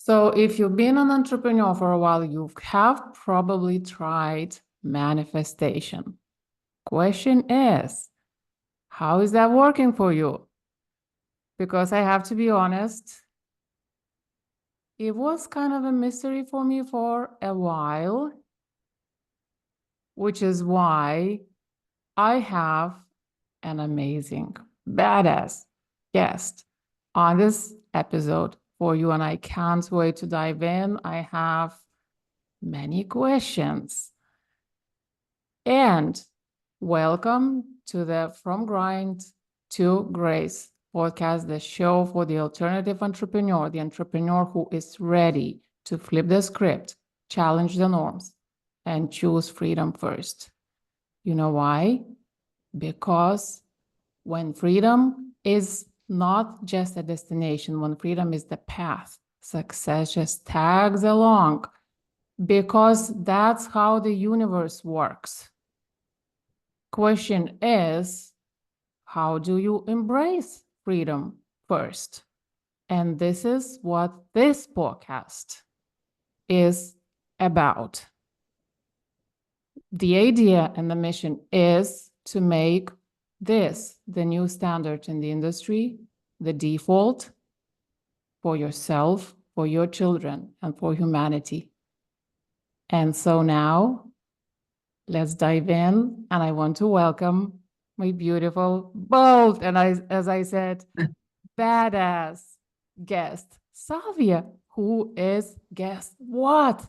So if you've been an entrepreneur for a while, you have probably tried manifestation. Question is, how is that working for you? Because I have to be honest, it was kind of a mystery for me for a while, which is why I have an amazing, badass guest on this episode for you, and I can't wait to dive in. I have many questions. And welcome to the From Grind to Grace podcast, the show for the alternative entrepreneur, the entrepreneur who is ready to flip the script, challenge the norms, and choose freedom first. You know why? Because when freedom is not just a destination, when freedom is the path, success just tags along, because that's how the universe works. Question is, how do you embrace freedom first? And this is what this podcast is about. The idea and the mission is to make this the new standard in the industry, the default for yourself, for your children, and for humanity. And so now, let's dive in, and I want to welcome my beautiful, bold, and as I said, badass guest, Salvija, who is, guess what?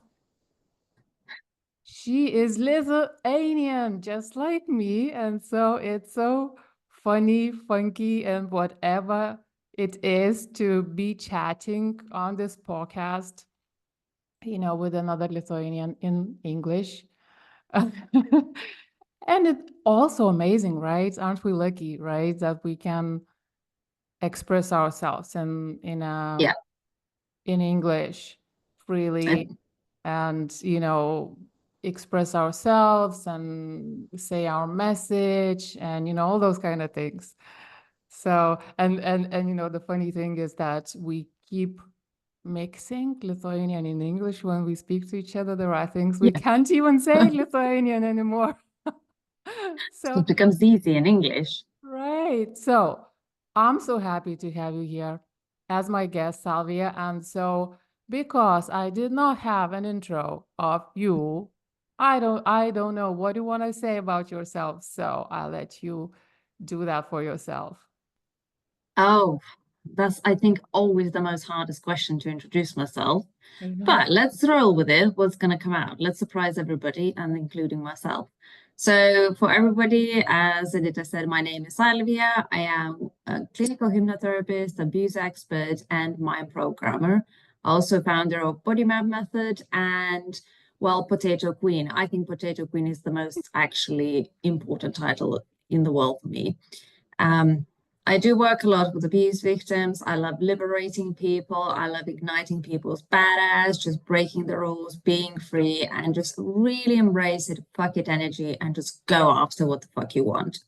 She is Lithuanian, just like me, and so it's so funny, funky, and whatever it is to be chatting on this podcast, with another Lithuanian in English. And it's also amazing, right? Aren't we lucky, right? That we can express ourselves in English freely and, express ourselves and say our message and, all those kind of things. So, and the funny thing is that we keep mixing Lithuanian and English when we speak to each other. There are things we can't even say Lithuanian anymore. So it becomes easy in English. Right. So I'm so happy to have you here as my guest, Salvija. And so because I did not have an intro of you, I don't know what you want to say about yourself. So I'll let you do that for yourself. Oh, that's, I think, always the most hardest question to introduce myself. But let's roll with it. What's going to come out? Let's surprise everybody, and including myself. So for everybody, as Edita said, my name is Salvija. I am a clinical hypnotherapist, abuse expert, and mind programmer. Also founder of Body Map Method and, well, Potato Queen. I think Potato Queen is the most actually important title in the world for me. I do work a lot with abuse victims. I love liberating people. I love igniting people's badass, just breaking the rules, being free, and just really embrace it, fuck it energy, and just go after what the fuck you want.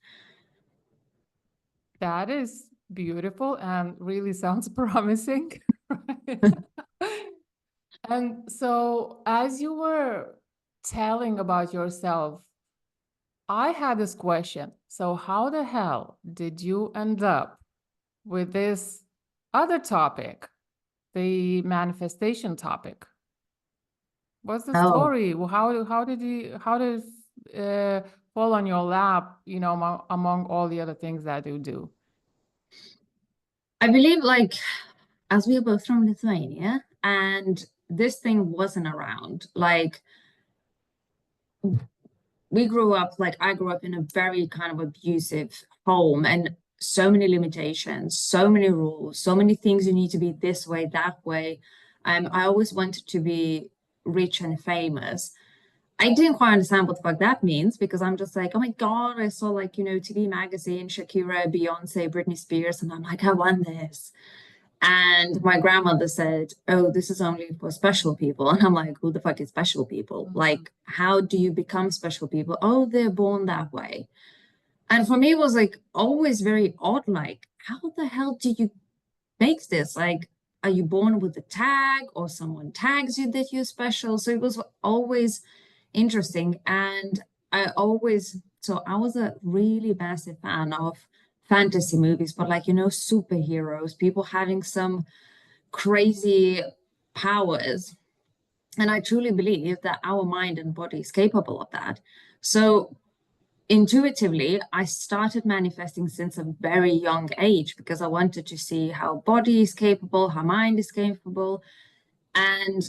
That is beautiful and really sounds promising. And so as you were telling about yourself, I had this question. So how the hell did you end up with this other topic, the manifestation topic? What's the story? How did it fall on your lap, among all the other things that you do? I believe, as we are both from Lithuania, and this thing wasn't around, we grew up, I grew up in a very kind of abusive home, and so many limitations, so many rules, so many things you need to be this way, that way. I always wanted to be rich and famous. I didn't quite understand what the fuck that means, because I'm just like, oh my God, I saw TV magazine, Shakira, Beyonce, Britney Spears, and I'm like, I want this. And my grandmother said, oh, this is only for special people. And I'm like, who the fuck is special people? How do you become special people? Oh, they're born that way. And for me, it was always very odd. How the hell do you make this? are you born with a tag, or someone tags you that you're special? So it was always interesting. And I was a really massive fan of fantasy movies, but like, superheroes, people having some crazy powers. And I truly believe that our mind and body is capable of that. So intuitively, I started manifesting since a very young age because I wanted to see how body is capable, how mind is capable. And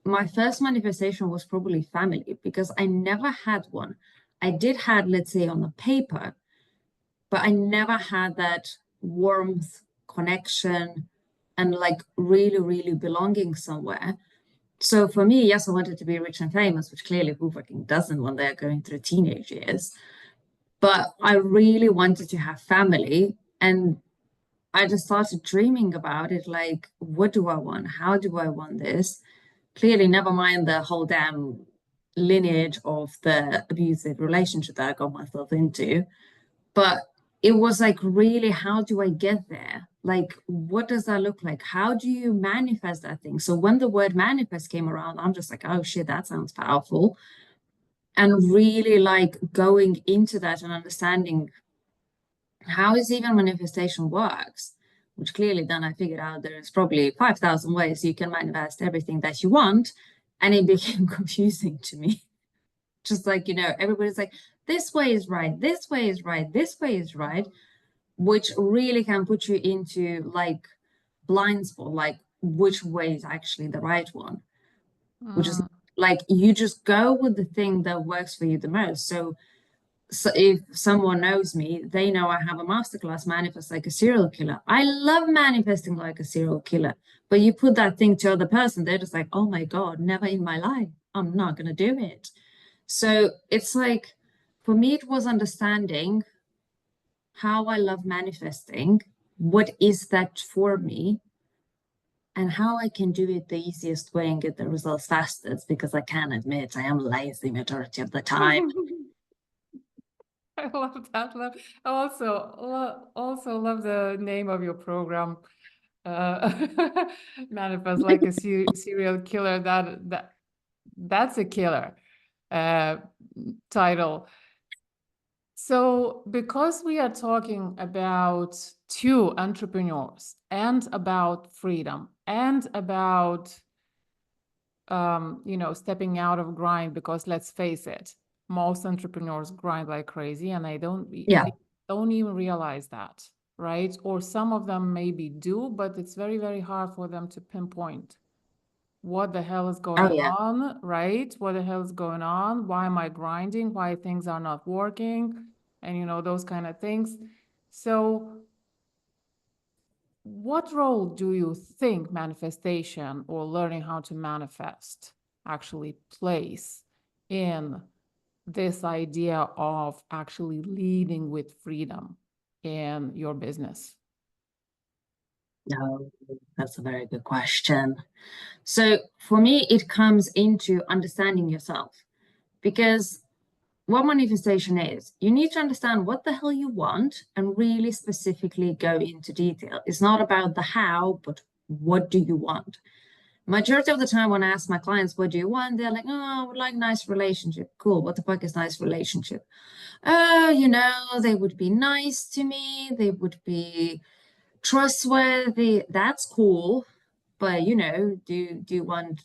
my first manifestation was probably family, because I never had one. I did have, let's say, on the paper, but I never had that warmth, connection, and like really, really belonging somewhere. So for me, yes, I wanted to be rich and famous, which clearly who fucking doesn't when they're going through teenage years. But I really wanted to have family. And I just started dreaming about it. Like, what do I want? How do I want this? Clearly, never mind the whole damn lineage of the abusive relationship that I got myself into. But it was like, really, how do I get there? Like, what does that look like? How do you manifest that thing? So when the word manifest came around, I'm just like, oh shit, that sounds powerful. And really like going into that and understanding how is even manifestation works, which clearly then I figured out there's probably 5,000 ways you can manifest everything that you want. And it became confusing to me. Just like, everybody's like, this way is right, this way is right, this way is right, which really can put you into like blind spot, like which way is actually the right one, which is like you just go with the thing that works for you the most. So if someone knows me, they know I have a masterclass, Manifest Like a Serial Killer. I love manifesting like a serial killer, but you put that thing to other person, they're just like, oh my God, never in my life. I'm not going to do it. So it's like, for me, it was understanding how I love manifesting, what is that for me, and how I can do it the easiest way and get the results fastest, because I can admit I am lazy majority of the time. I love that. I also love the name of your program, Manifest Like a Serial Killer. That's a killer title. So because we are talking about two entrepreneurs and about freedom and about stepping out of grind, because let's face it, most entrepreneurs grind like crazy, and they don't even realize that, right? Or some of them maybe do, but it's very, very hard for them to pinpoint what the hell is going on, right? What the hell is going on? Why am I grinding? Why things are not working? And those kind of things. So what role do you think manifestation or learning how to manifest actually plays in this idea of actually leading with freedom in your business? No, that's a very good question. So for me, it comes into understanding yourself, because what manifestation is, you need to understand what the hell you want and really specifically go into detail. It's not about the how, but what do you want? Majority of the time when I ask my clients, what do you want? They're like, oh, I would like nice relationship. Cool. What the fuck is nice relationship? They would be nice to me. They would be trustworthy. That's cool. But, do you want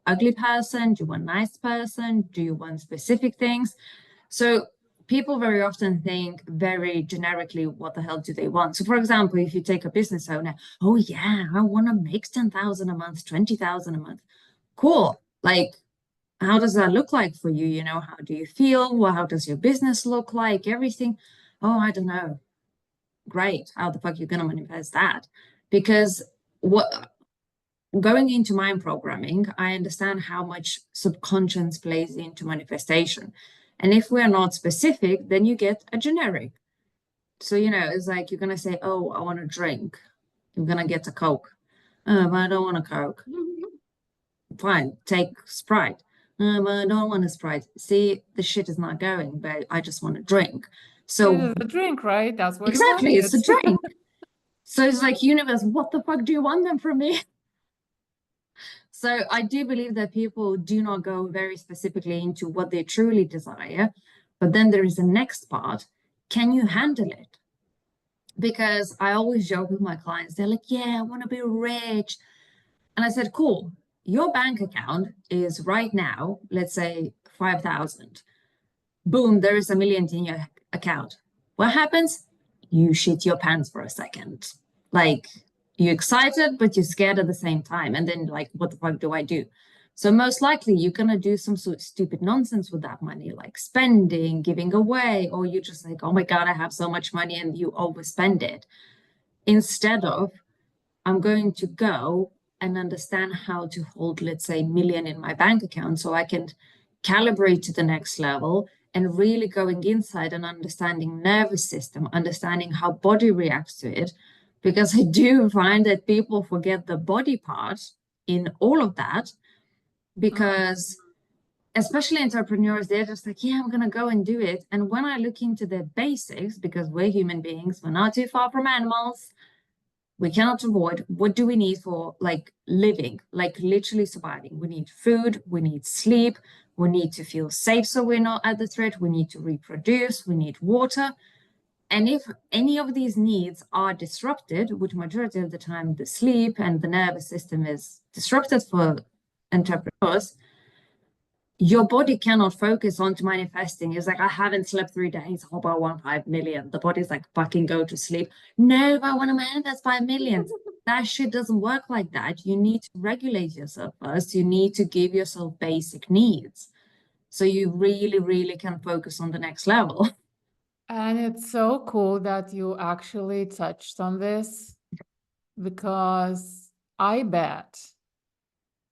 ugly person? Do you want nice person? Do you want specific things? So people very often think very generically, what the hell do they want? So for example, if you take a business owner, oh yeah, I want to make 10,000 a month, 20,000 a month. Cool. Like, how does that look like for you? How do you feel? Well, how does your business look like? Everything. Oh, I don't know. Great. How the fuck are you going to manifest that? Because going into mind programming, I understand how much subconscious plays into manifestation. And if we're not specific, then you get a generic. So, it's like you're going to say, oh, I want a drink. You're going to get a Coke. But I don't want a Coke. Fine, take Sprite. But I don't want a Sprite. See, the shit is not going, but I just want a drink. So it is a drink, right? That's what exactly, you it's a drink. So it's like, universe, what the fuck do you want them from me? So I do believe that people do not go very specifically into what they truly desire. But then there is the next part. Can you handle it? Because I always joke with my clients, they're like, yeah, I want to be rich. And I said, cool, your bank account is right now, let's say 5,000. Boom, there is 1 million in your account. What happens? You shit your pants for a second. Like, you're excited, but you're scared at the same time. And then, like, what the fuck do I do? So most likely you're gonna do some sort of stupid nonsense with that money, like spending, giving away, or you just like, oh my God, I have so much money, and you overspend it. Instead of, I'm going to go and understand how to hold, let's say, 1 million in my bank account so I can calibrate to the next level, and really going inside and understanding nervous system, understanding how body reacts to it. Because I do find that people forget the body part in all of that, because especially entrepreneurs, they're just like, yeah, I'm going to go and do it. And when I look into the basics, because we're human beings, we're not too far from animals, we cannot avoid, what do we need for like living, like literally surviving? We need food, we need sleep, we need to feel safe so we're not at the threat, we need to reproduce, we need water. And if any of these needs are disrupted, which majority of the time the sleep and the nervous system is disrupted for entrepreneurs, your body cannot focus on to manifesting. It's like, I haven't slept 3 days. How about 1.5 million? The body's like, fucking go to sleep. No, but I want to manifest 5 million. That shit doesn't work like that. You need to regulate yourself first. You need to give yourself basic needs, so you really, really can focus on the next level. And it's so cool that you actually touched on this, because I bet,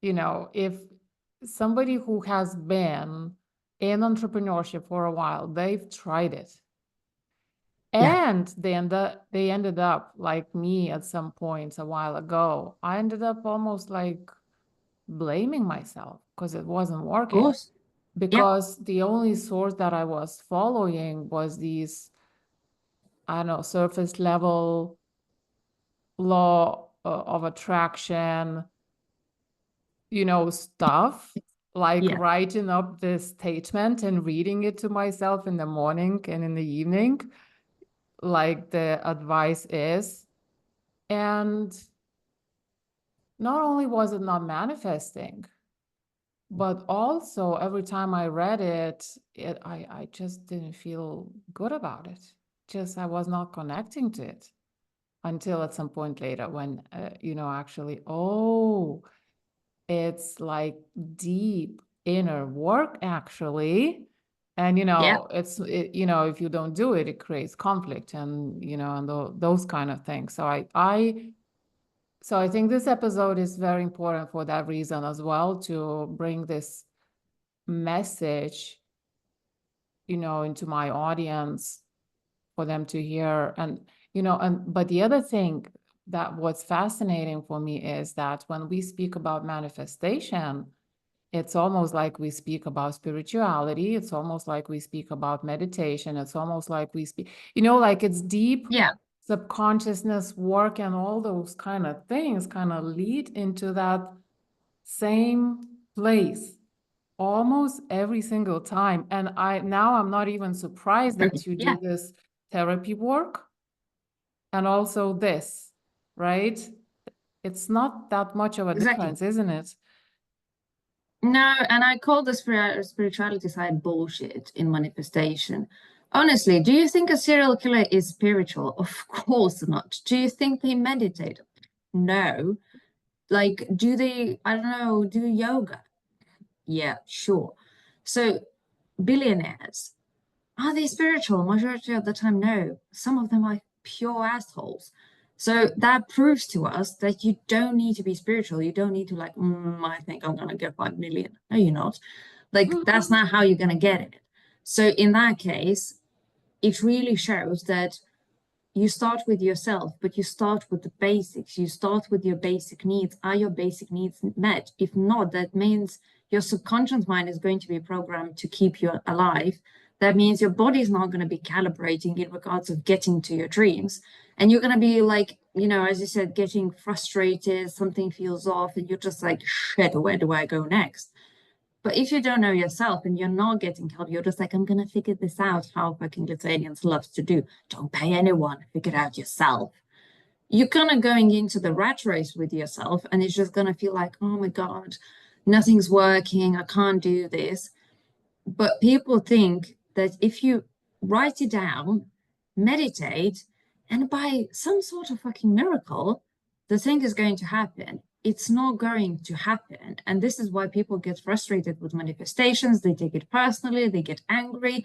if somebody who has been in entrepreneurship for a while, they've tried it. Yeah. And they ended up like me at some point a while ago. I ended up almost like blaming myself because it wasn't Of working. course. Yep. Because the only source that I was following was these, I don't know, surface level law of attraction, stuff, like Yeah. writing up this statement and reading it to myself in the morning and in the evening, like the advice is. And not only was it not manifesting, but also every time I read it, I just didn't feel good about it. Just I was not connecting to it until at some point later when, actually, oh, it's like deep inner work actually. And, Yeah. if you don't do it, it creates conflict and, those kind of things. So I think this episode is very important for that reason as well, to bring this message, into my audience for them to hear. And, but the other thing that what's fascinating for me is that when we speak about manifestation, it's almost like we speak about spirituality. It's almost like we speak about meditation. It's almost like we speak, like it's deep Yeah. subconsciousness work, and all those kind of things kind of lead into that same place almost every single time. And I'm not even surprised that you Yeah. do this therapy work and also this, right? It's not that much of a Exactly. difference, isn't it? No, and I call the spirituality side bullshit in manifestation. Honestly, do you think a serial killer is spiritual? Of course not. Do you think they meditate? No. Like, do they, I don't know, do yoga? Yeah, sure. So, billionaires, are they spiritual? Majority of the time, no. Some of them are pure assholes. So that proves to us that you don't need to be spiritual. You don't need to like, I think I'm gonna get 5 million. No, you're not. Like, that's not how you're gonna get it. So in that case, it really shows that you start with yourself, but you start with the basics. You start with your basic needs. Are your basic needs met? If not, that means your subconscious mind is going to be programmed to keep you alive. That means your body is not going to be calibrating in regards of getting to your dreams. And you're going to be like you know, as you said, getting frustrated, something feels off, and you're just like, shit, where do I go next? But if you don't know yourself and you're not getting help, you're just like, I'm gonna figure this out, how fucking Lithuanians loves to do. Don't pay anyone, figure it out yourself. You're kind of going into the rat race with yourself, and it's just gonna feel like, oh my God, nothing's working, I can't do this. But people think that if you write it down, meditate, and by some sort of fucking miracle, the thing is going to happen. It's not going to happen. And this is why people get frustrated with manifestations. They take it personally, they get angry.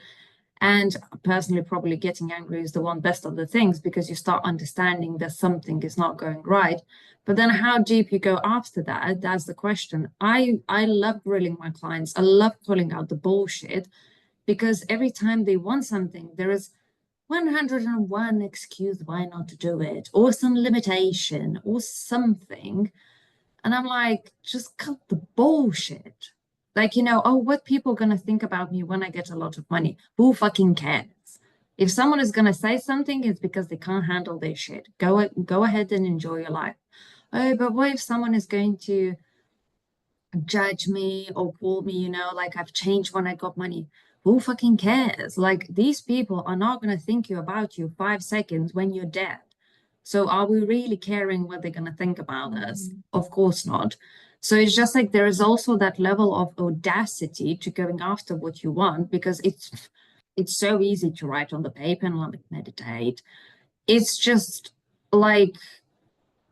And personally, probably getting angry is the one best of the things because you start understanding that something is not going right. But then how deep you go after that, that's the question. I love grilling my clients. I love calling out the bullshit because every time they want something, there is 101 excuse why not to do it, or some limitation, or something. And I'm like, just cut the bullshit. Like, you know, oh, what people gonna think about me when I get a lot of money? Who fucking cares? If someone is gonna say something, it's because they can't handle their shit. Go ahead and enjoy your life. Oh, but what if someone is going to judge me or call me, you know, like I've changed when I got money? Who fucking cares? Like these people are not gonna think you about you 5 seconds when you're dead. So are we really caring what they're going to think about us? Of course not. So it's just like there is also that level of audacity to going after what you want because it's so easy to write on the paper and like meditate. It's just like,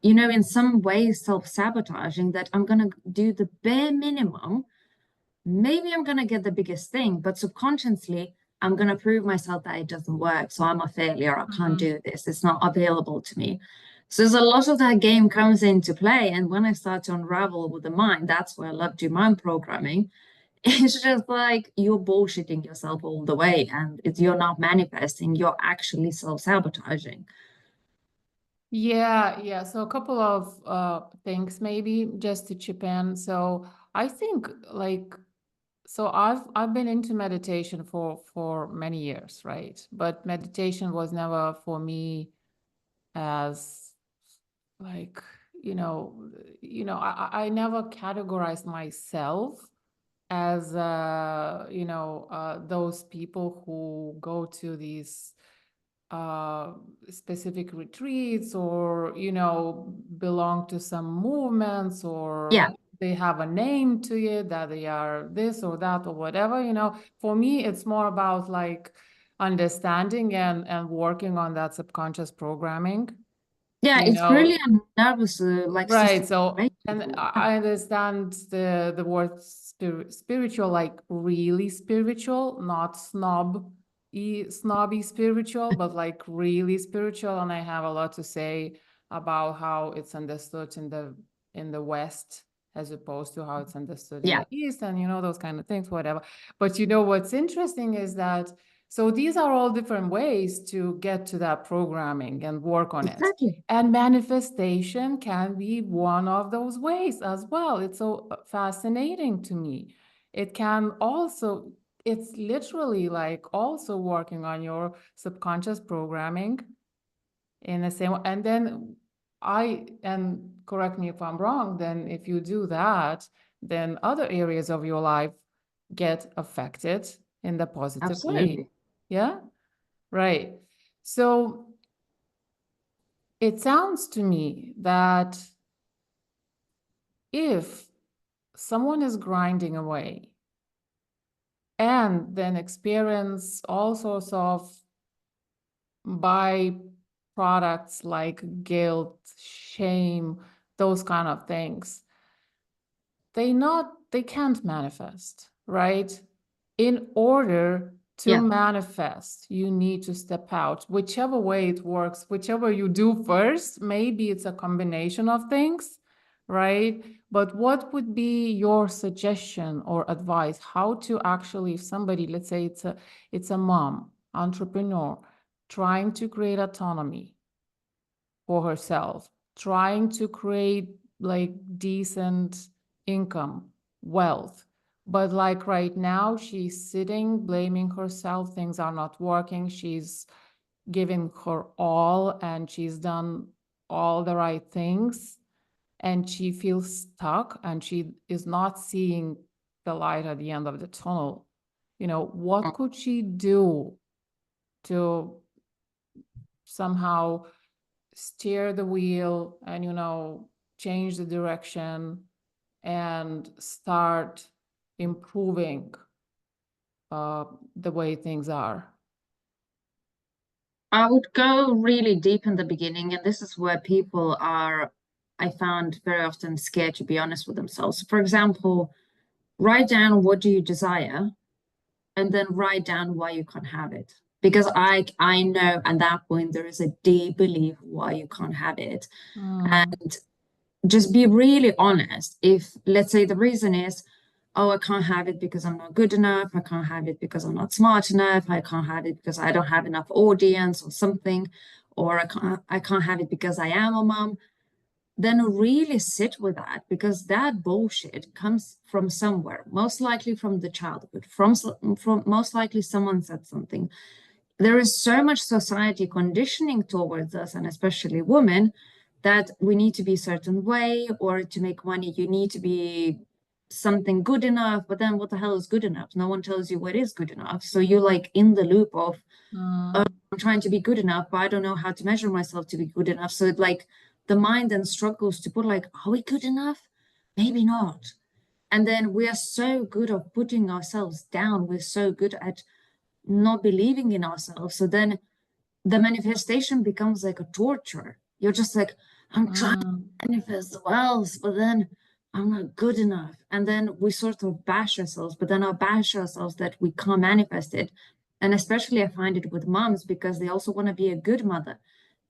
you know, in some ways self-sabotaging that I'm going to do the bare minimum. Maybe I'm going to get the biggest thing, but subconsciously I'm going to prove myself that it doesn't work. So I'm a failure. I can't do this. It's not available to me. So there's a lot of that game comes into play. And when I start to unravel with the mind, that's where I love do mind programming. It's just like you're bullshitting yourself all the way. And you're not manifesting, you're actually self-sabotaging. Yeah. So a couple of things maybe just to chip in. So I think like so I've been into meditation for many years, right? But meditation was never for me as like, I never categorized myself as those people who go to these specific retreats or belong to some movements or Yeah. they have a name to it that they are this or that or whatever. For me it's more about like understanding and working on that subconscious programming. Yeah, you it's know really a nervous like Right. system. So, Right? and I understand the word spiritual, like really spiritual, not snobby spiritual, but like really spiritual. And I have a lot to say about how it's understood in the West as opposed to how it's understood in Yeah, the East, and those kind of things, whatever. But what's interesting is that so these are all different ways to get to that programming and work on it. exactly. And manifestation can be one of those ways as well. It's so fascinating to me. It can also, it's literally like also working on your subconscious programming in the same way. And then and correct me if I'm wrong, then if you do that, then other areas of your life get affected in the positive way. Absolutely. Yeah, right. So it sounds to me that if someone is grinding away and then experience all sorts of byproducts like guilt, shame, those kind of things, they can't manifest, right? In order to Yeah. manifest, you need to step out, whichever way it works, whichever you do first. Maybe it's a combination of things, right? But what would be your suggestion or advice how to actually, if somebody, let's say it's a mom, entrepreneur, trying to create autonomy for herself, trying to create like decent income, wealth. But like right now, she's sitting, blaming herself, things are not working. She's giving her all and she's done all the right things and she feels stuck and she is not seeing the light at the end of the tunnel, what could she do to somehow steer the wheel and, change the direction and start improving the way things are? I would go really deep in the beginning, and this is where people are, I found, very often scared to be honest with themselves. For example, write down what do you desire, and then write down why you can't have it. Because I know at that point there is a deep belief why you can't have it. And just be really honest. If, let's say, the reason is, oh, I can't have it because I'm not good enough. I can't have it because I'm not smart enough. I can't have it because I don't have enough audience or something, or I can't have it because I am a mom. Then really sit with that, because that bullshit comes from somewhere, most likely from the childhood, from most likely someone said something. There is so much society conditioning towards us, and especially women, that we need to be a certain way, or to make money you need to be something good enough. But then what the hell is good enough? No one tells you what is good enough. So you're like in the loop of, I'm trying to be good enough, but I don't know how to measure myself to be good enough. So it, like, the mind then struggles to put, like, are we good enough? Maybe not. And then we are so good at putting ourselves down. We're so good at not believing in ourselves. So then the manifestation becomes like a torture. You're just like, I'm trying to manifest wealth, but then I'm not good enough. And then we sort of bash ourselves, but then I bash ourselves that we can't manifest it. And especially I find it with moms, because they also want to be a good mother.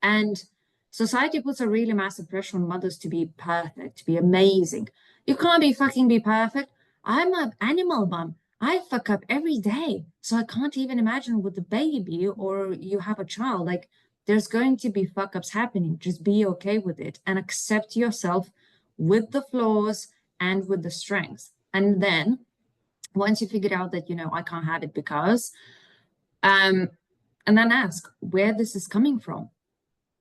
And society puts a really massive pressure on mothers to be perfect, to be amazing. You can't be perfect. I'm an animal mom. I fuck up every day. So I can't even imagine with the baby, or you have a child. Like, there's going to be fuck ups happening. Just be okay with it and accept yourself with the flaws and with the strengths. And then once you figure out that, I can't have it because, and then ask where this is coming from.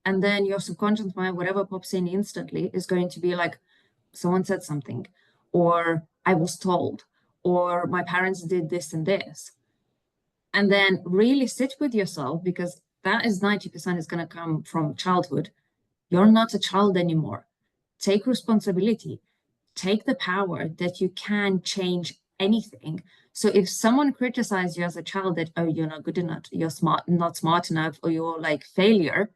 And then your subconscious mind, whatever pops in instantly, is going to be like, someone said something, or I was told, or my parents did this and this. And then really sit with yourself, because that is 90% is going to come from childhood. You're not a child anymore. Take responsibility. Take the power that you can change anything. So if someone criticizes you as a child that, oh, you're not good enough, you're not smart enough, or you're like failure,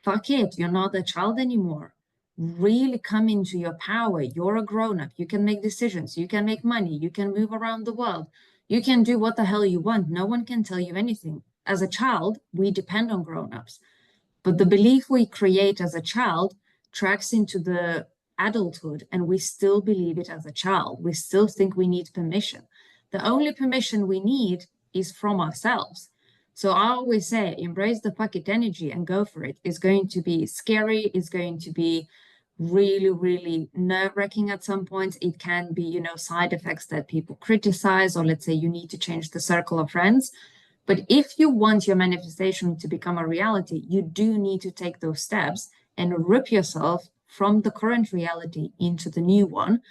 fuck it, you're not a child anymore. Really come into your power. You're a grown-up. You can make decisions. You can make money. You can move around the world. You can do what the hell you want. No one can tell you anything. As a child, we depend on grown-ups. But the belief we create as a child tracks into the adulthood, and we still believe it as a child. We still think we need permission. The only permission we need is from ourselves. So I always say, embrace the fuck it energy and go for it. It's going to be scary. It's going to be really, really nerve-wracking at some points. It can be, side effects that people criticize, or let's say you need to change the circle of friends. But if you want your manifestation to become a reality, you do need to take those steps and rip yourself from the current reality into the new one.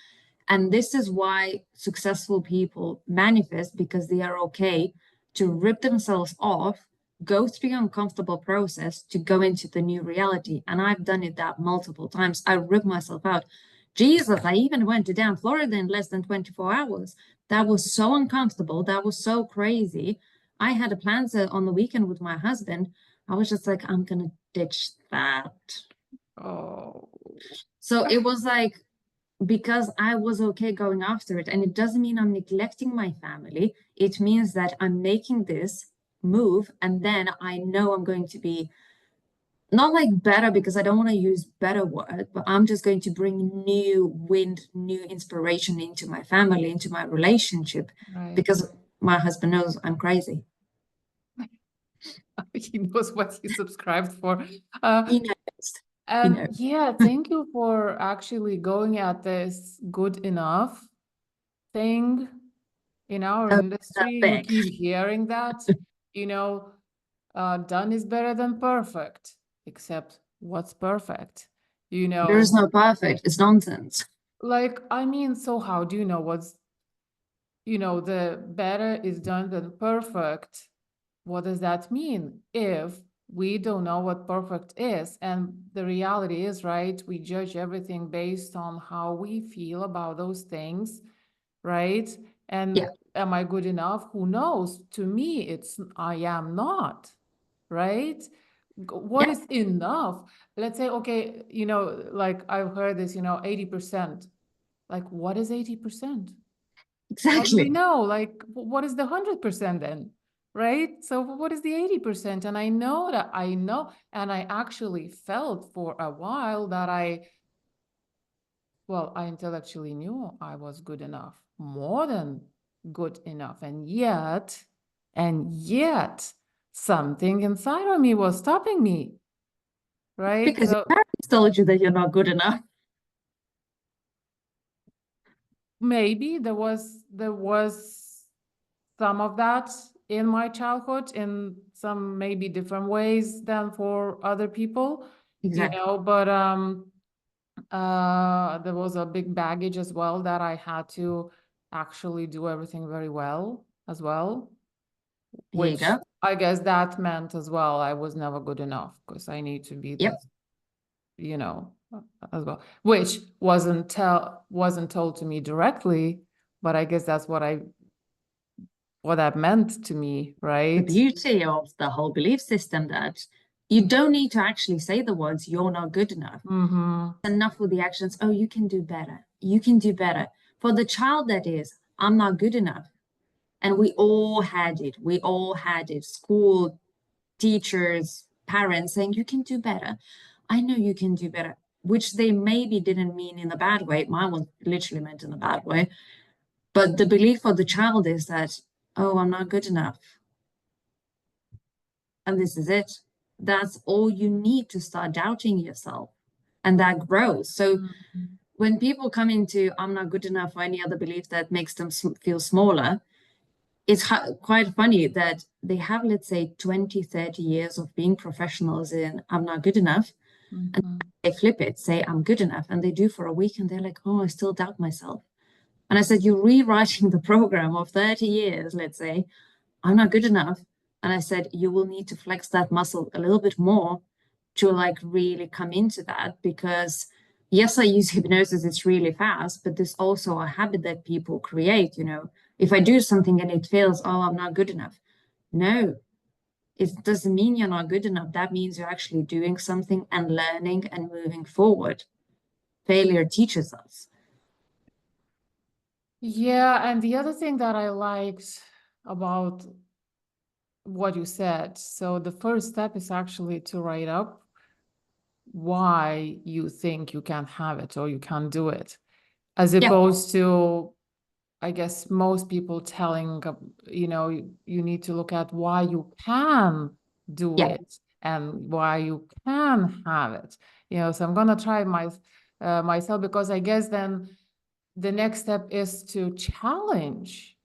And this is why successful people manifest, because they are okay to rip themselves off, go through the uncomfortable process to go into the new reality. And I've done it that multiple times. I ripped myself out. Jesus, I even went to down Florida in less than 24 hours. That was so uncomfortable. That was so crazy. I had a plan on the weekend with my husband. I was just like, I'm going to ditch that. Oh. So it was like, because I was okay going after it. And it doesn't mean I'm neglecting my family. It means that I'm making this move, and then I know I'm going to be not like better, because I don't want to use better word, but I'm just going to bring new wind, new inspiration into my family, into my relationship, Right. because my husband knows I'm crazy. He knows what he subscribed for. He knows. And yeah, thank you for actually going at this good enough thing. In our industry, we keep hearing that, done is better than perfect, except what's perfect? You There is know, no perfect. It's nonsense. like, I mean, so how do you know what's, the better is done than perfect? What does that mean if we don't know what perfect is? And the reality is, right, we judge everything based on how we feel about those things, right? And Yeah. am I good enough? Who knows? To me, it's I am not, right? What Yeah, is enough? Let's say, okay, like I've heard this, 80%. Like, what is 80%? How do we exactly. know? Like, what is the 100% then? Right? So what is the 80%? And I know that I know, and I actually felt for a while that I intellectually knew I was good enough, more than good enough. And yet, something inside of me was stopping me, right? Because So your parents told you that you're not good enough. maybe there was some of that in my childhood in some maybe different ways than for other people, Exactly. but there was a big baggage as well that I had to actually do everything very well as well, Here you which go. I guess that meant as well I was never good enough because I need to be Yep. this, you know, as well, which wasn't told to me directly, but I guess that's what that meant to me, The right? beauty of the whole belief system that you don't need to actually say the words, you're not good enough. Mm-hmm. Enough with the actions, oh, you can do better. You can do better. For the child, that is, I'm not good enough. And we all had it. We all had it. School, teachers, parents saying, you can do better. I know you can do better, which they maybe didn't mean in a bad way. Mine was literally meant in a bad way. But the belief for the child is that, oh, I'm not good enough. And this is it. That's all you need to start doubting yourself. And that grows. So Mm-hmm. when people come into I'm not good enough or any other belief that makes them feel smaller, it's quite funny that they have, let's say, 20, 30 years of being professionals in I'm not good enough. And Mm-hmm. they flip it, say I'm good enough. And they do for a week and they're like, oh, I still doubt myself. And I said, you're rewriting the program of 30 years, let's say, I'm not good enough. And I said, you will need to flex that muscle a little bit more to like really come into that because yes, I use hypnosis, it's really fast, but there's also a habit that people create, if I do something and it fails, oh, I'm not good enough. No, it doesn't mean you're not good enough. That means you're actually doing something and learning and moving forward. Failure teaches us. Yeah, and the other thing that I liked about what you said, so the first step is actually to write up why you think you can't have it or you can't do it, as Yeah, opposed to, I guess, most people telling, you need to look at why you can do yeah, it and why you can have it. So I'm gonna try myself, because I guess then the next step is to challenge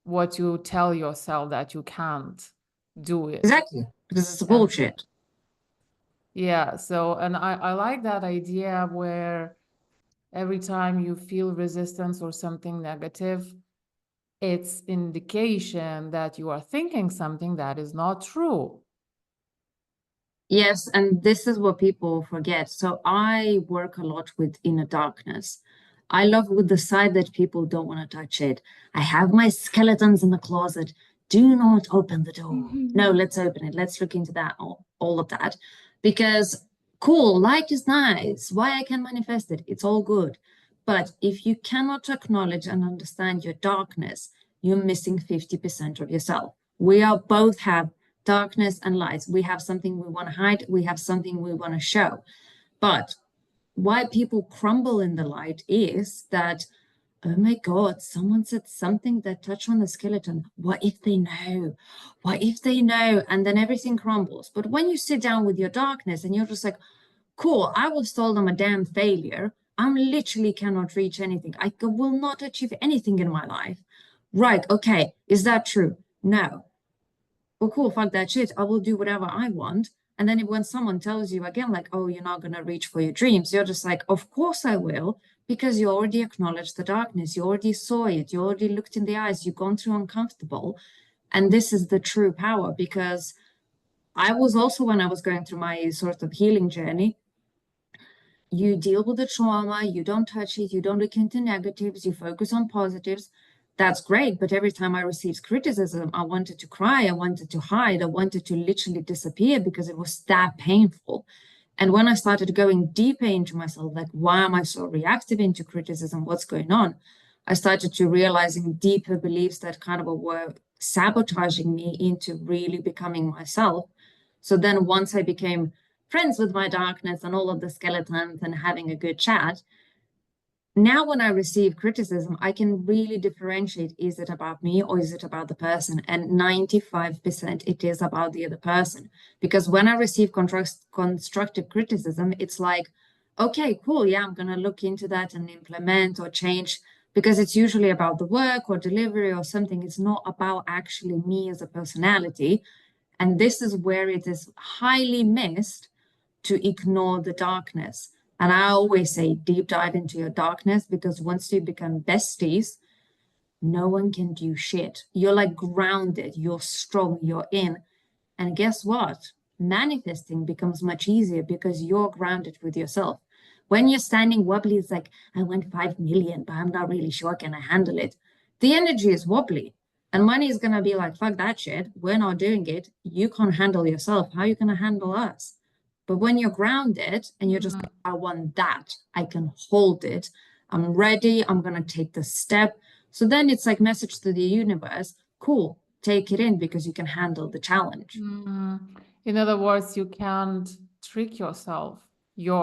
what you tell yourself that you can't do it. exactly. Because it's And bullshit. yeah, so, and I like that idea where every time you feel resistance or something negative, it's indication that you are thinking something that is not true. Yes, and this is what people forget. So I work a lot with inner darkness. I love with the side that people don't want to touch it. I have my skeletons in the closet. Do not open the door. No, let's open it. Let's look into that, all of that. Because cool, light is nice. Why I can manifest it, it's all good. But if you cannot acknowledge and understand your darkness, you're missing 50% of yourself. We are both have darkness and light. We have something we want to hide, we have something we want to show. But why people crumble in the light is that, oh my God, someone said something that touched on the skeleton. What if they know? What if they know? And then everything crumbles. But when you sit down with your darkness and you're just like, cool, I was told I'm a damn failure. I literally cannot reach anything. I will not achieve anything in my life. Right. Okay. Is that true? No. Well, cool, fuck that shit. I will do whatever I want. And then when someone tells you again, like, oh, you're not going to reach for your dreams, you're just like, of course I will, because you already acknowledged the darkness. You already saw it. You already looked in the eyes. You've gone through uncomfortable. And this is the true power, because I was also, when I was going through my sort of healing journey, you deal with the trauma, you don't touch it, you don't look into negatives, you focus on positives. That's great. But every time I received criticism, I wanted to cry, I wanted to hide, I wanted to literally disappear because it was that painful. And when I started going deeper into myself, like, why am I so reactive into criticism? What's going on? I started to realizing deeper beliefs that kind of were sabotaging me into really becoming myself. So then once I became friends with my darkness and all of the skeletons and having a good chat, now when I receive criticism, I can really differentiate, is it about me or is it about the person? And 95% it is about the other person. Because when I receive constructive criticism, it's like, okay, cool, yeah, I'm going to look into that and implement or change, because it's usually about the work or delivery or something. It's not about actually me as a personality. And this is where it is highly missed, to ignore the darkness. And I always say deep dive into your darkness, because once you become besties, no one can do shit. You're like grounded, you're strong, you're in. And guess what? Manifesting becomes much easier because you're grounded with yourself. When you're standing wobbly, it's like, I want 5 million, but I'm not really sure, can I handle it? The energy is wobbly. And money is going to be like, fuck that shit. We're not doing it. You can't handle yourself. How are you going to handle us? But when you're grounded and you're just, I want that, I can hold it, I'm ready, I'm going to take the step. So then it's like message to the universe, cool, take it in because you can handle the challenge. In other words, you can't trick yourself You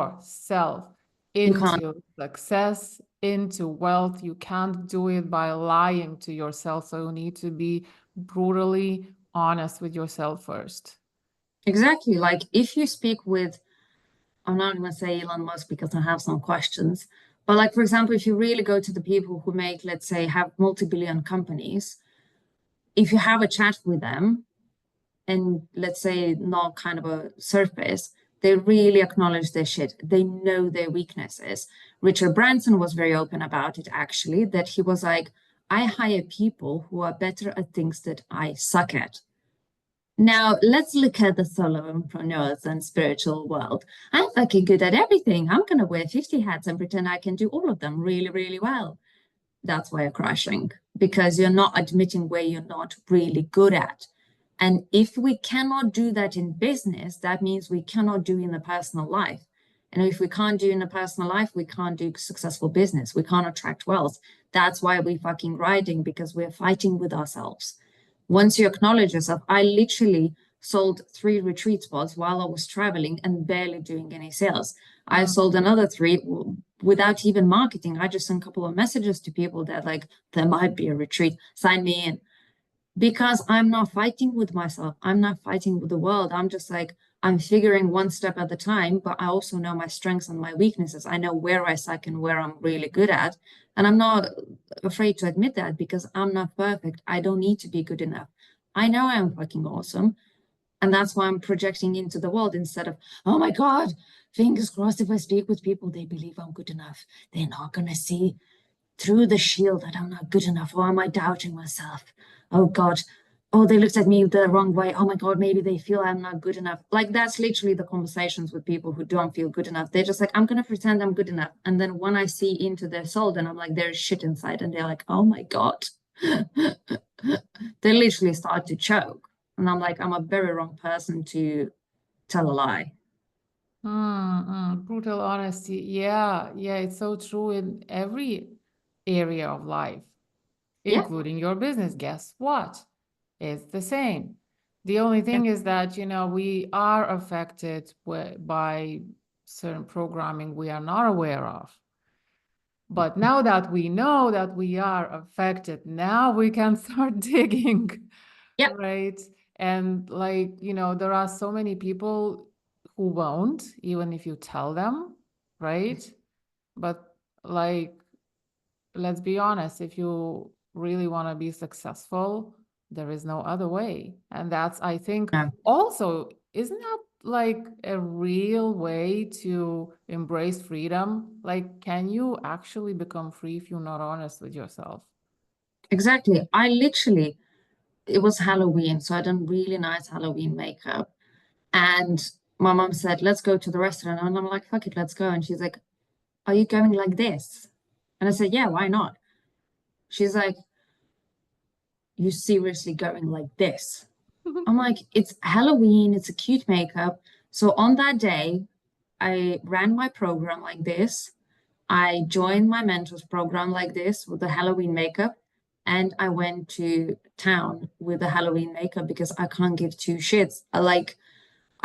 can't. into success, into wealth. You can't do it by lying to yourself. So you need to be brutally honest with yourself first. Exactly. Like if you speak with, I'm not going to say Elon Musk because I have some questions, but like, for example, if you really go to the people who make, let's say, have multi-billion companies, if you have a chat with them, and let's say not kind of a surface, they really acknowledge their shit. They know their weaknesses. Richard Branson was very open about it, actually, that he was like, I hire people who are better at things that I suck at. Now, let's look at the solopreneurs and spiritual world. I'm fucking good at everything. I'm going to wear 50 hats and pretend I can do all of them really, really well. That's why you're crashing, because you're not admitting where you're not really good at. And if we cannot do that in business, that means we cannot do in the personal life. And if we can't do in the personal life, we can't do successful business. We can't attract wealth. That's why we're fucking riding, because we're fighting with ourselves. Once you acknowledge yourself, I literally sold 3 retreat spots while I was traveling and barely doing any sales. I sold another 3 without even marketing. I just sent a couple of messages to people that like, there might be a retreat, sign me in. Because I'm not fighting with myself. I'm not fighting with the world. I'm just like, I'm figuring one step at a time, but I also know my strengths and my weaknesses. I know where I suck and where I'm really good at. And I'm not afraid to admit that, because I'm not perfect. I don't need to be good enough. I know I'm fucking awesome. And that's why I'm projecting into the world instead of, oh my God, fingers crossed, if I speak with people, they believe I'm good enough. They're not going to see through the shield that I'm not good enough. Or am I doubting myself? Oh God. Oh, they looked at me the wrong way. Oh my God, maybe they feel I'm not good enough. Like that's literally the conversations with people who don't feel good enough. They're just like, I'm going to pretend I'm good enough. And then when I see into their soul, then I'm like, there's shit inside. And they're like, oh my God. They literally start to choke. And I'm like, I'm a very wrong person to tell a lie. Brutal honesty. Yeah, it's so true in every area of life, Yeah. including your business. Guess what? It's the same. The only thing is that, we are affected by certain programming we are not aware of. But now that we know that we are affected, now we can start digging, Yeah. right? And like, there are so many people who won't, even if you tell them, right? But like, let's be honest, if you really want to be successful, there is no other way. And that's, I think, No. also, isn't that like a real way to embrace freedom? Like, can you actually become free if you're not honest with yourself? Exactly. It was Halloween, so I done really nice Halloween makeup. And my mom said, let's go to the restaurant. And I'm like, fuck it, let's go. And she's like, are you going like this? And I said, yeah, why not? She's like, you seriously going like this? I'm like, it's Halloween, it's a cute makeup. So on that day, I ran my program like this. I joined my mentor's program like this with the Halloween makeup. And I went to town with the Halloween makeup because I can't give two shits.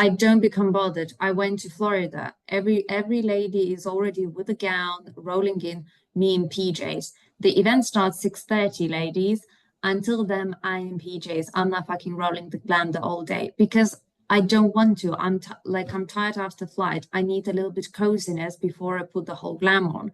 I don't become bothered. I went to Florida. Every lady is already with a gown, rolling in, me in PJs. The event starts 6:30, ladies. Until then, I am PJs. I'm not fucking rolling the glam the all day because I don't want to. I'm tired after flight. I need a little bit coziness before I put the whole glam on.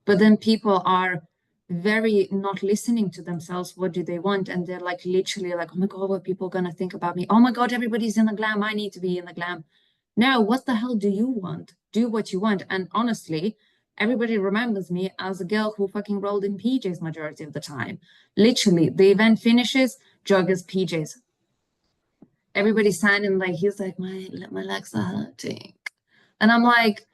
But then people are very not listening to themselves. What do they want? And they're like literally like, oh my God, what are people gonna think about me? Oh my God, everybody's in the glam. I need to be in the glam. No, what the hell do you want? Do what you want. And honestly, everybody remembers me as a girl who fucking rolled in PJs majority of the time. Literally, the event finishes, joggers, PJs. Everybody's standing like he's like, my legs are hurting. And I'm like,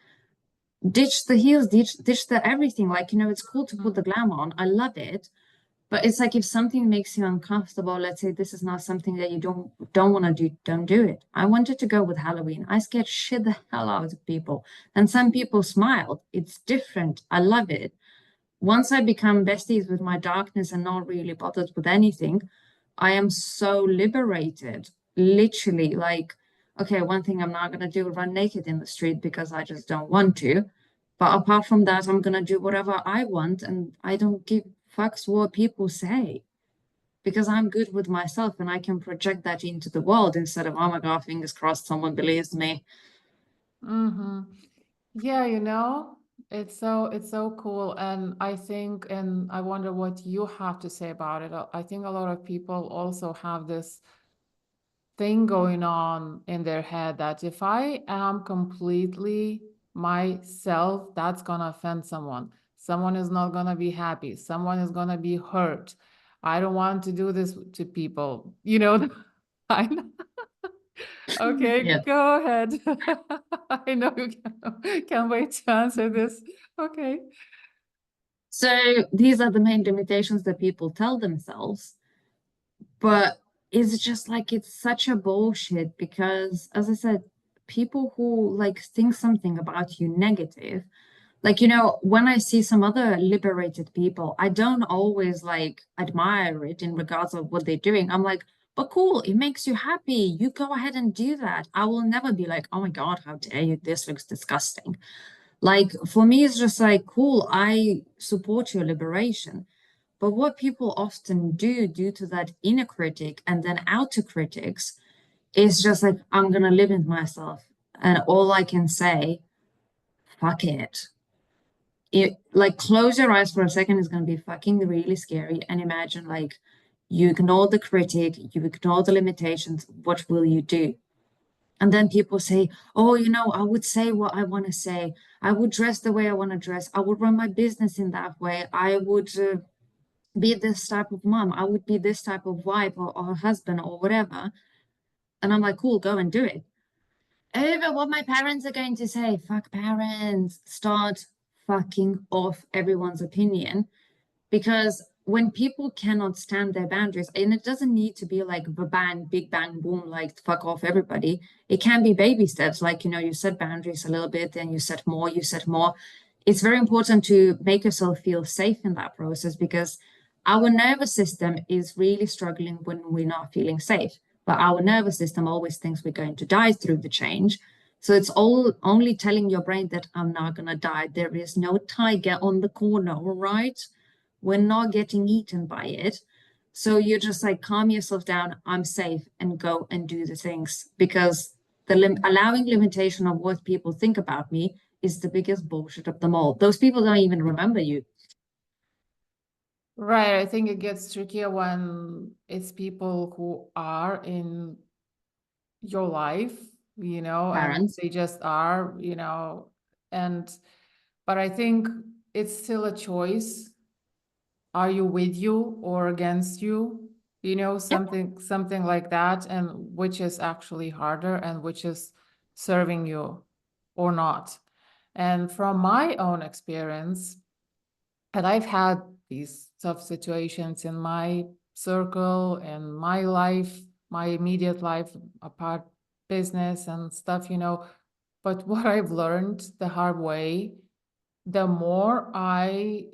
ditch the heels, ditch the everything. Like, it's cool to put the glam on. I love it. But it's like if something makes you uncomfortable, let's say this is not something that you don't want to do, don't do it. I wanted to go with Halloween. I scared shit the hell out of people. And some people smiled. It's different. I love it. Once I become besties with my darkness and not really bothered with anything, I am so liberated. Literally, like, okay, one thing I'm not gonna do run naked in the street because I just don't want to. But apart from that, I'm gonna do whatever I want and I don't give fucks what people say because I'm good with myself and I can project that into the world instead of, oh my God, fingers crossed someone believes me. Mm-hmm. Yeah, it's so cool. And I think, and I wonder what you have to say about it. I think a lot of people also have this thing going on in their head that if I am completely myself, that's gonna offend someone. Someone is not gonna be happy. Someone is gonna be hurt. I don't want to do this to people. I know. Okay, Yeah. go ahead. I know you can't wait to answer this. Okay. So these are the main limitations that people tell themselves. But it's just like it's such a bullshit because, as I said, people who like think something about you negative, like, when I see some other liberated people, I don't always like admire it in regards of what they're doing. I'm like, but cool, it makes you happy. You go ahead and do that. I will never be like, oh my God, how dare you? This looks disgusting. Like, for me, it's just like, cool, I support your liberation. But what people often do due to that inner critic and then outer critics is just like, I'm going to limit myself. And all I can say, fuck it. Like, close your eyes for a second is going to be fucking really scary. And imagine, like, you ignore the critic, you ignore the limitations. What will you do? And then people say, oh, I would say what I want to say. I would dress the way I want to dress. I would run my business in that way. I would be this type of mom. I would be this type of wife or husband or whatever. And I'm like, cool, go and do it. Over what my parents are going to say. Fuck parents. Start fucking off everyone's opinion. Because when people cannot stand their boundaries, and it doesn't need to be like the bang, big bang, boom, like fuck off everybody. It can be baby steps, like, you set boundaries a little bit, then you set more, you set more. It's very important to make yourself feel safe in that process because our nervous system is really struggling when we're not feeling safe. But our nervous system always thinks we're going to die through the change. So it's all only telling your brain that I'm not going to die. There is no tiger on the corner, all right? We're not getting eaten by it. So you just like calm yourself down. I'm safe and go and do the things because allowing limitation of what people think about me is the biggest bullshit of them all. Those people don't even remember you. Right. I think it gets trickier when it's people who are in your life you know, and Parents. they just are, you know, but I think it's still a choice. Are you with you or against you? You know, Yep. something like that, and which is actually harder and which is serving you or not. And from my own experience, and I've had these tough situations in my circle, in my life, my immediate life, apart business and stuff, you know. But what I've learned the hard way, the more I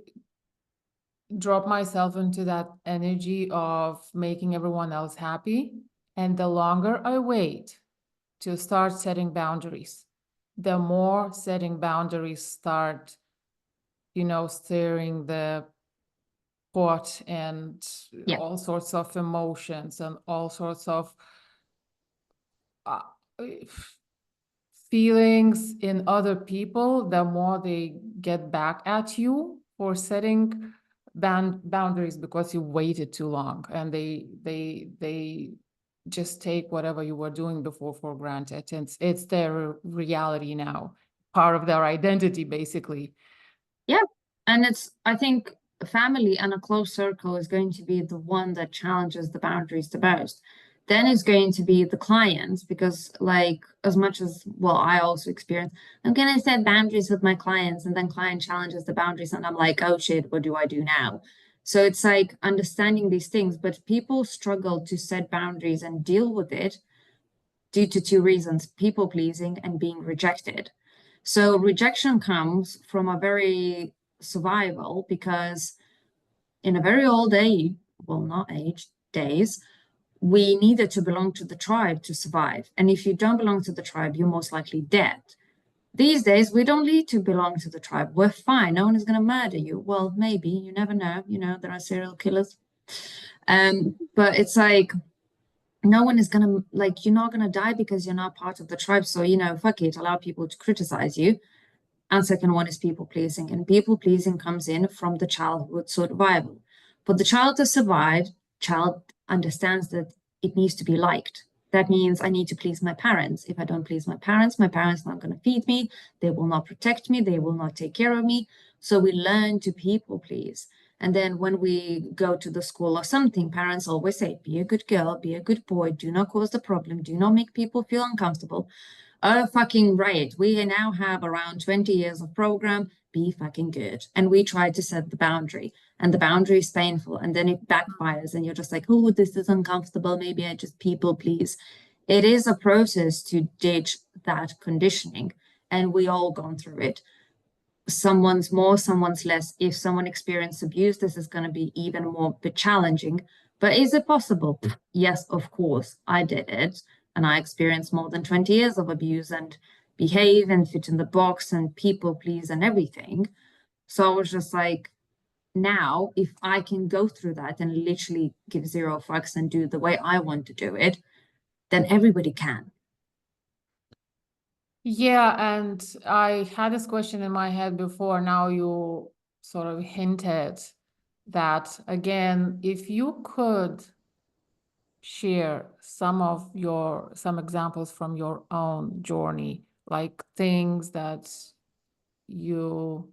drop myself into that energy of making everyone else happy, and the longer I wait to start setting boundaries, the more setting boundaries start, you know, stirring the pot and Yeah. all sorts of emotions and all sorts of uh, feelings in other people, the more they get back at you for setting boundaries because you waited too long, and they just take whatever you were doing before for granted. It's their reality now, part of their identity, basically. Yeah. And I think family and a close circle is going to be the one that challenges the boundaries the most. Then it's going to be the clients, because, like, as much as, well, I also experience, I'm going to set boundaries with my clients, and then client challenges the boundaries, and I'm like, oh shit, what do I do now? So it's like understanding these things, but people struggle to set boundaries and deal with it due to two reasons: people pleasing and being rejected. So rejection comes from a very survival, because in a very old age, well, not age, days, we needed to belong to the tribe to survive. And if you don't belong to the tribe, you're most likely dead. These days, we don't need to belong to the tribe. We're fine. No one is going to murder you. Well, maybe. You never know. You know, there are serial killers. But it's like, no one is gonna, like, you're not gonna die because you're not part of the tribe. So, you know, fuck it, allow people to criticize you. And second one is people pleasing. And people pleasing comes in from the childhood survival. For the child to survive, child understands that it needs to be liked. That means I need to please my parents. If I don't please my parents are not going to feed me. They will not protect me. They will not take care of me. So we learn to people please. And then when we go to the school or something, parents always say, be a good girl, be a good boy, do not cause the problem, do not make people feel uncomfortable. Oh, fucking right. We now have around 20 years of program. Be fucking good. And we try to set the boundary, and the boundary is painful. And then it backfires, and you're just like, oh, this is uncomfortable. Maybe I just people please. It is a process to ditch that conditioning. And we all gone through it. Someone's more, someone's less. If someone experienced abuse, this is going to be even more challenging. But is it possible? Yes, of course, I did it. And I experienced more than 20 years of abuse and behave and fit in the box and people please and everything. So I was just like, now, if I can go through that and literally give zero fucks and do the way I want to do it, then everybody can. Yeah, and I had this question in my head before. Now you sort of hinted that again, if you could share some examples from your own journey, like things that you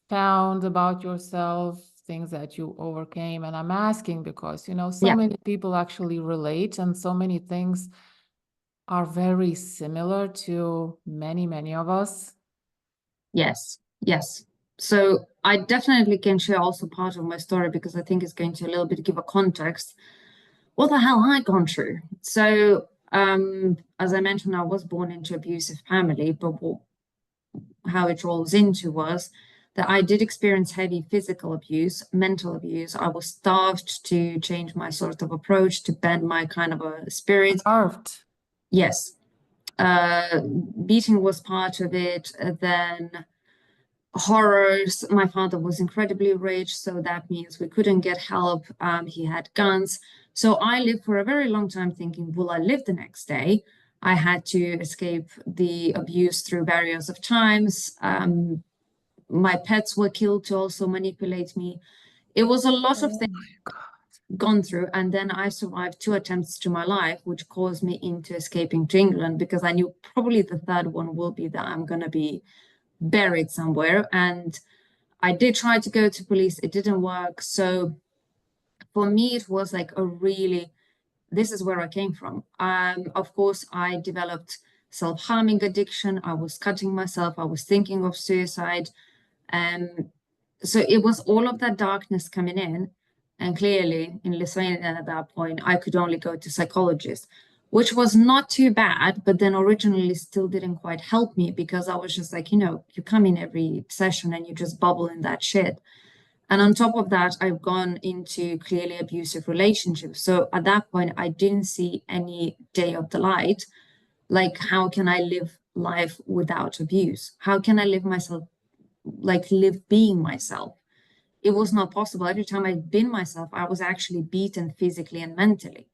found about yourself, things that you overcame. And I'm asking because, you know, so Yeah. many people actually relate, and so many things are very similar to many, many of us. Yes, yes. So I definitely can share also part of my story, because I think it's going to a little bit give a context what the hell I gone through. So as I mentioned, I was born into abusive family, but how it rolls into was that I did experience heavy physical abuse, mental abuse. I was starved to change my sort of approach, to bend my kind of a spirit. Carved. Yes. Beating was part of it. Then horrors. My father was incredibly rich, so that means we couldn't get help. He had guns. So I lived for a very long time thinking, will I live the next day? I had to escape the abuse through various of times. My pets were killed to also manipulate me. It was a lot of Oh things. my God. gone through. And then I survived 2 attempts to my life, which caused me into escaping to England, because I knew probably the third one will be that I'm going to be buried somewhere. And I did try to go to police. It didn't work. So for me, it was like a really, this is where I came from. Of course, I developed self-harming addiction. I was cutting myself. I was thinking of suicide. So it was all of that darkness coming in. And clearly in Lithuania at that point, I could only go to psychologists, which was not too bad, but then originally still didn't quite help me, because I was just like, you come in every session and you just bubble in that shit. And on top of that, I've gone into clearly abusive relationships. So at that point, I didn't see any day of the light. Like, how can I live life without abuse? How can I live myself, like live being myself? It was not possible. Every time I'd been myself, I was actually beaten physically and mentally.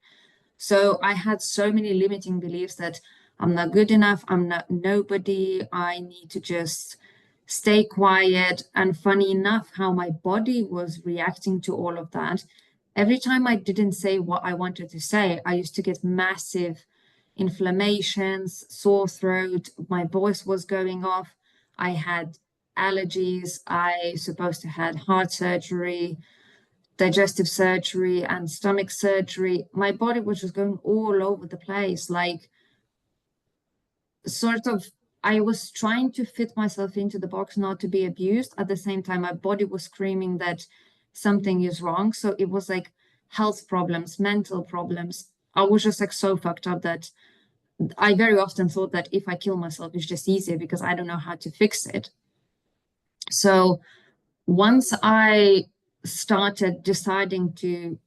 So I had so many limiting beliefs that I'm not good enough, I'm not nobody, I need to just stay quiet. And funny enough, how my body was reacting to all of that. Every time I didn't say what I wanted to say, I used to get massive inflammations, sore throat, my voice was going off. I had allergies. I supposed to had heart surgery, digestive surgery, and stomach surgery. My body was just going all over the place. Like, sort of, I was trying to fit myself into the box, not to be abused. At the same time, my body was screaming that something is wrong. So it was like health problems, mental problems. I was just like so fucked up that I very often thought that if I kill myself, it's just easier because I don't know how to fix it. So once I started deciding to,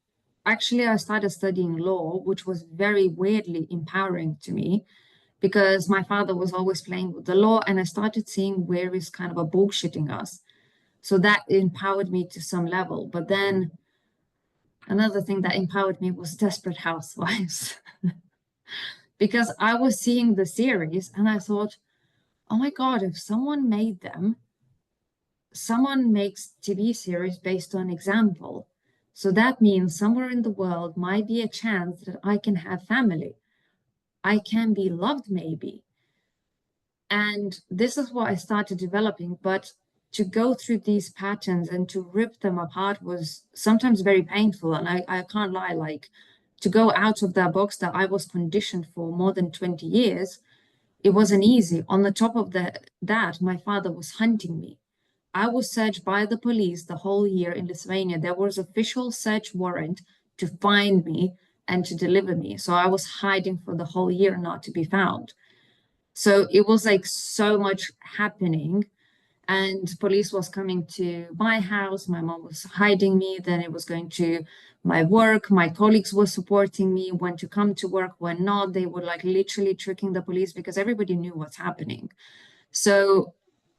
actually, I started studying law, which was very weirdly empowering to me, because my father was always playing with the law, and I started seeing where is kind of a bullshitting us. So that empowered me to some level. But then another thing that empowered me was Desperate Housewives, because I was seeing the series and I thought, oh my God, if someone made them, someone makes TV series based on example. So that means somewhere in the world might be a chance that I can have family. I can be loved, maybe. And this is what I started developing. But to go through these patterns and to rip them apart was sometimes very painful. And I can't lie, like, to go out of that box that I was conditioned for more than 20 years, it wasn't easy. On the top of that, my father was hunting me. I was searched by the police the whole year in Lithuania. There was official search warrant to find me and to deliver me. So I was hiding for the whole year not to be found. So it was like so much happening. And police was coming to my house. My mom was hiding me. Then it was going to my work. My colleagues were supporting me when to come to work, when not. They were like literally tricking the police because everybody knew what's happening. So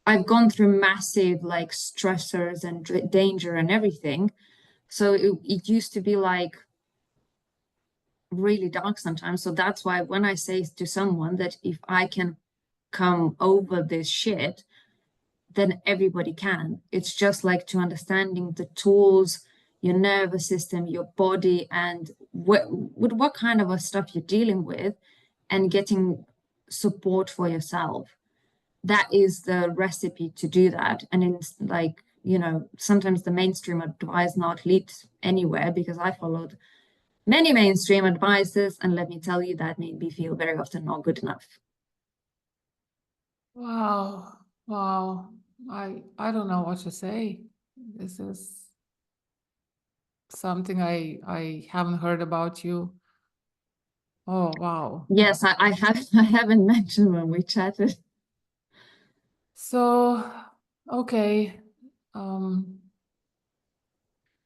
I've gone through massive like stressors and danger and everything. So it used to be like really dark sometimes. So that's why when I say to someone that if I can come over this shit, then everybody can. It's just like to understanding the tools, your nervous system, your body, and with what kind of a stuff you're dealing with, and getting support for yourself. That is the recipe to do that. And it's like, sometimes the mainstream advice not lead anywhere, because I followed many mainstream advices, and let me tell you, that made me feel very often not good enough. Wow. Wow. I don't know what to say. This is something I haven't heard about you. Oh, wow. Yes, I have I haven't mentioned when we chatted. So, okay.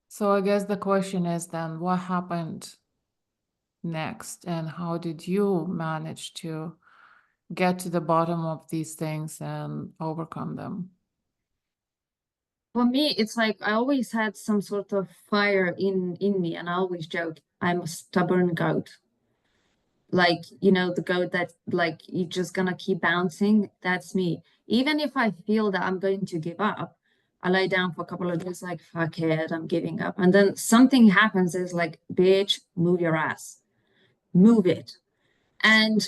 So I guess the question is then, what happened next, and how did you manage to get to the bottom of these things and overcome them? For me, it's like I always had some sort of fire in me, and I always joke I'm a stubborn goat. Like, the goat that like you're just gonna keep bouncing. That's me. Even if I feel that I'm going to give up, I lay down for a couple of days, like, fuck it, I'm giving up. And then something happens, is like, bitch, move your ass, move it. And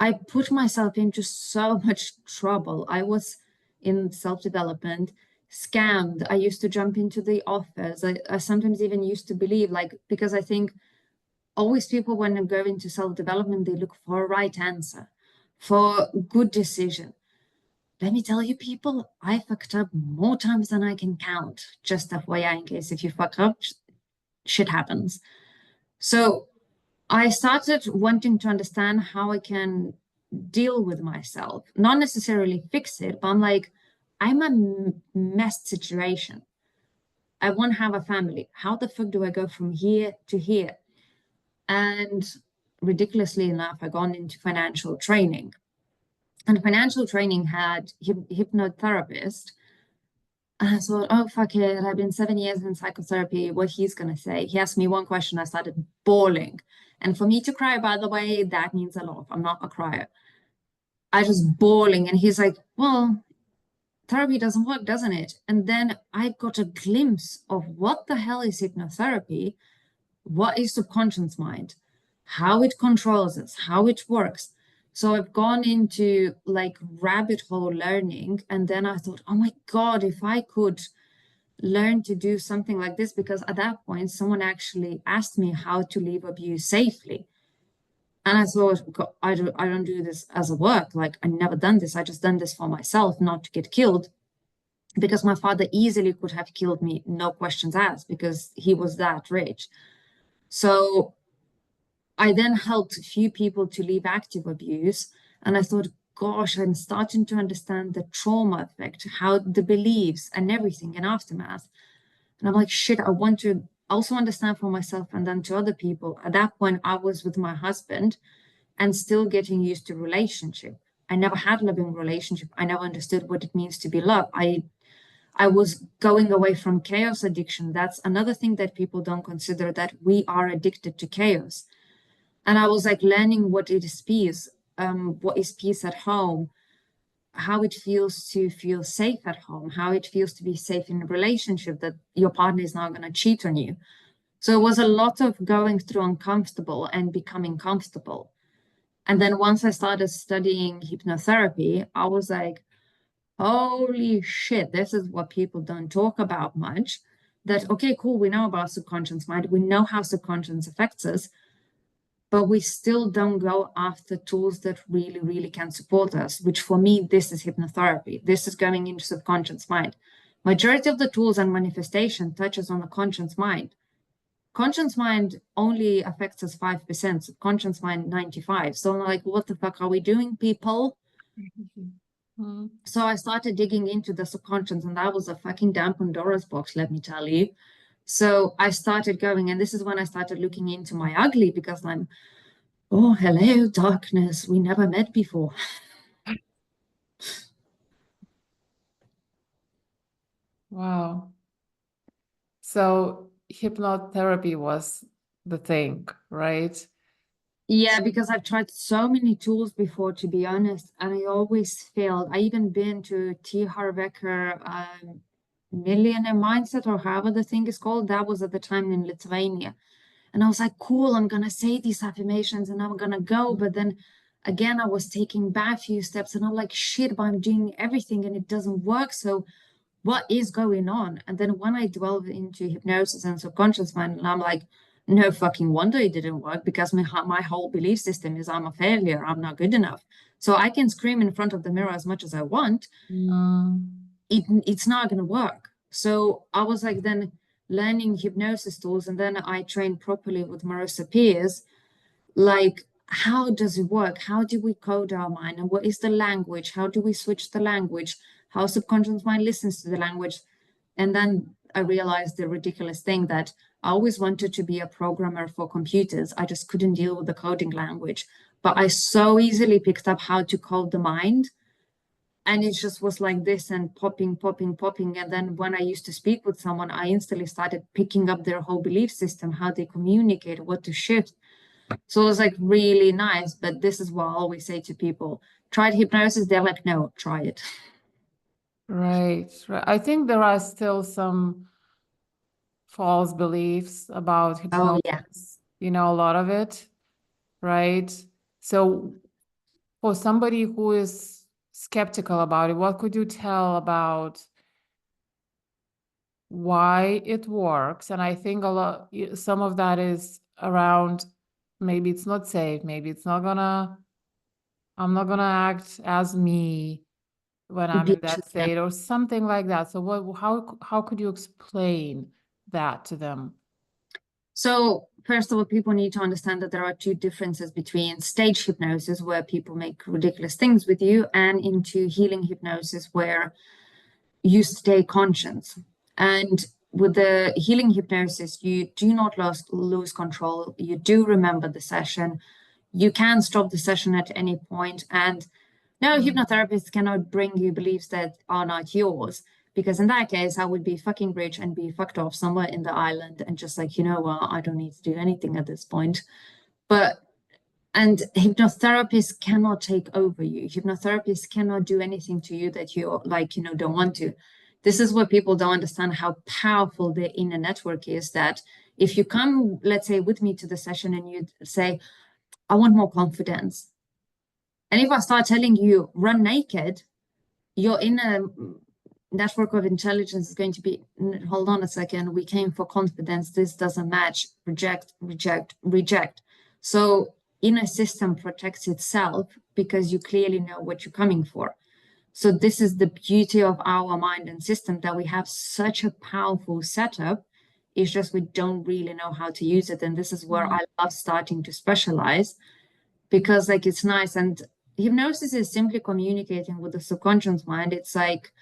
I put myself into so much trouble. I was in self-development, scammed. I used to jump into the office. I sometimes even used to believe, like, because I think always people, when they go into self-development, they look for a right answer, for good decision. Let me tell you, people, I fucked up more times than I can count. Just FYI, in case if you fuck up, shit happens. So I started wanting to understand how I can deal with myself, not necessarily fix it, but I'm like, I'm a messed situation. I want to have a family. How the fuck do I go from here to here? And ridiculously enough, I gone into financial training. And financial training had hypnotherapist. And I thought, oh, fuck it. I've been 7 years in psychotherapy. What he's going to say. He asked me one question. I started bawling. And for me to cry, by the way, that means a lot. I'm not a crier. I just bawling. And he's like, well, therapy doesn't work, doesn't it? And then I got a glimpse of what the hell is hypnotherapy, what is subconscious mind, how it controls us, how it works. So I've gone into like rabbit hole learning. And then I thought, oh my God, if I could learn to do something like this, because at that point, someone actually asked me how to leave abuse safely. And I thought, I don't do this as a work. Like, I never done this. I just done this for myself, not to get killed, because my father easily could have killed me, no questions asked, because he was that rich. So I then helped a few people to leave active abuse. And I thought, gosh, I'm starting to understand the trauma effect, how the beliefs and everything in aftermath. And I'm like, shit, I want to also understand for myself and then to other people. At that point, I was with my husband and still getting used to relationship. I never had a loving relationship. I never understood what it means to be loved. I was going away from chaos addiction. That's another thing that people don't consider, that we are addicted to chaos. And I was like learning what it is peace, what is peace at home, how it feels to feel safe at home, how it feels to be safe in a relationship, that your partner is not going to cheat on you. So it was a lot of going through uncomfortable and becoming comfortable. And then once I started studying hypnotherapy, I was like, holy shit, this is what people don't talk about much. That, okay, cool, we know about subconscious mind, we know how subconscious affects us, but we still don't go after tools that really, really can support us, which for me, this is hypnotherapy. This is going into subconscious mind. Majority of the tools and manifestation touches on the conscious mind. Conscious mind only affects us 5%, subconscious mind 95%. So I'm like, what the fuck are we doing, people? So I started digging into the subconscious, and that was a fucking damn Pandora's box, let me tell you. So I started going, and this is when I started looking into my ugly, because I'm, oh, hello, darkness, we never met before. Wow. So hypnotherapy was the thing, right? Yeah, because I've tried so many tools before, to be honest, and I always failed. I even been to T. Harv Eker Millionaire Mindset, or however the thing is called. That was at the time in Lithuania. And I was like, cool, I'm gonna say these affirmations and I'm gonna go. But then again, I was taking back a few steps and I'm like, shit, but I'm doing everything and it doesn't work. So what is going on? And then when I delve into hypnosis and subconscious mind, and I'm like, no fucking wonder it didn't work, because my whole belief system is I'm a failure, I'm not good enough. So I can scream in front of the mirror as much as I want. It's not going to work. So I was like, then learning hypnosis tools, and then I trained properly with Marissa Peers. Like, how does it work? How do we code our mind? And what is the language? How do we switch the language? How subconscious mind listens to the language? And then I realized the ridiculous thing that I always wanted to be a programmer for computers. I just couldn't deal with the coding language. But I so easily picked up how to code the mind. And it just was like this, and popping, popping, popping. And then when I used to speak with someone, I instantly started picking up their whole belief system, how they communicate, what to shift. So it was like really nice. But this is what I always say to people: tried hypnosis? They're like, no, try it. Right, right. I think there are still some false beliefs about Oh, yeah. hypnosis, a lot of it, right? So for somebody who is skeptical about it, what could you tell about why it works? And I think some of that is around maybe it's not safe, maybe I'm not gonna act as me when I'm in that Yeah. state or something like that. So how could you explain that to them? So, first of all, people need to understand that there are two differences between stage hypnosis, where people make ridiculous things with you, and into healing hypnosis, where you stay conscious. And with the healing hypnosis, you do not lose control. You do remember the session. You can stop the session at any point. And no, hypnotherapists cannot bring you beliefs that are not yours. Because in that case, I would be fucking rich and be fucked off somewhere in the island and just like, you know what, I don't need to do anything at this point. But and hypnotherapists cannot take over you. Hypnotherapists cannot do anything to you that you like, don't want to. This is what people don't understand, how powerful the inner network is. That if you come, let's say, with me to the session and you say, I want more confidence. And if I start telling you run naked, your inner network of intelligence is going to be, hold on a second, we came for confidence, this doesn't match, reject, reject, reject. So inner system protects itself because you clearly know what you're coming for. So this is the beauty of our mind and system, that we have such a powerful setup. It's just we don't really know how to use it. And this is where I love starting to specialize, because like it's nice. And hypnosis is simply communicating with the subconscious mind. It's like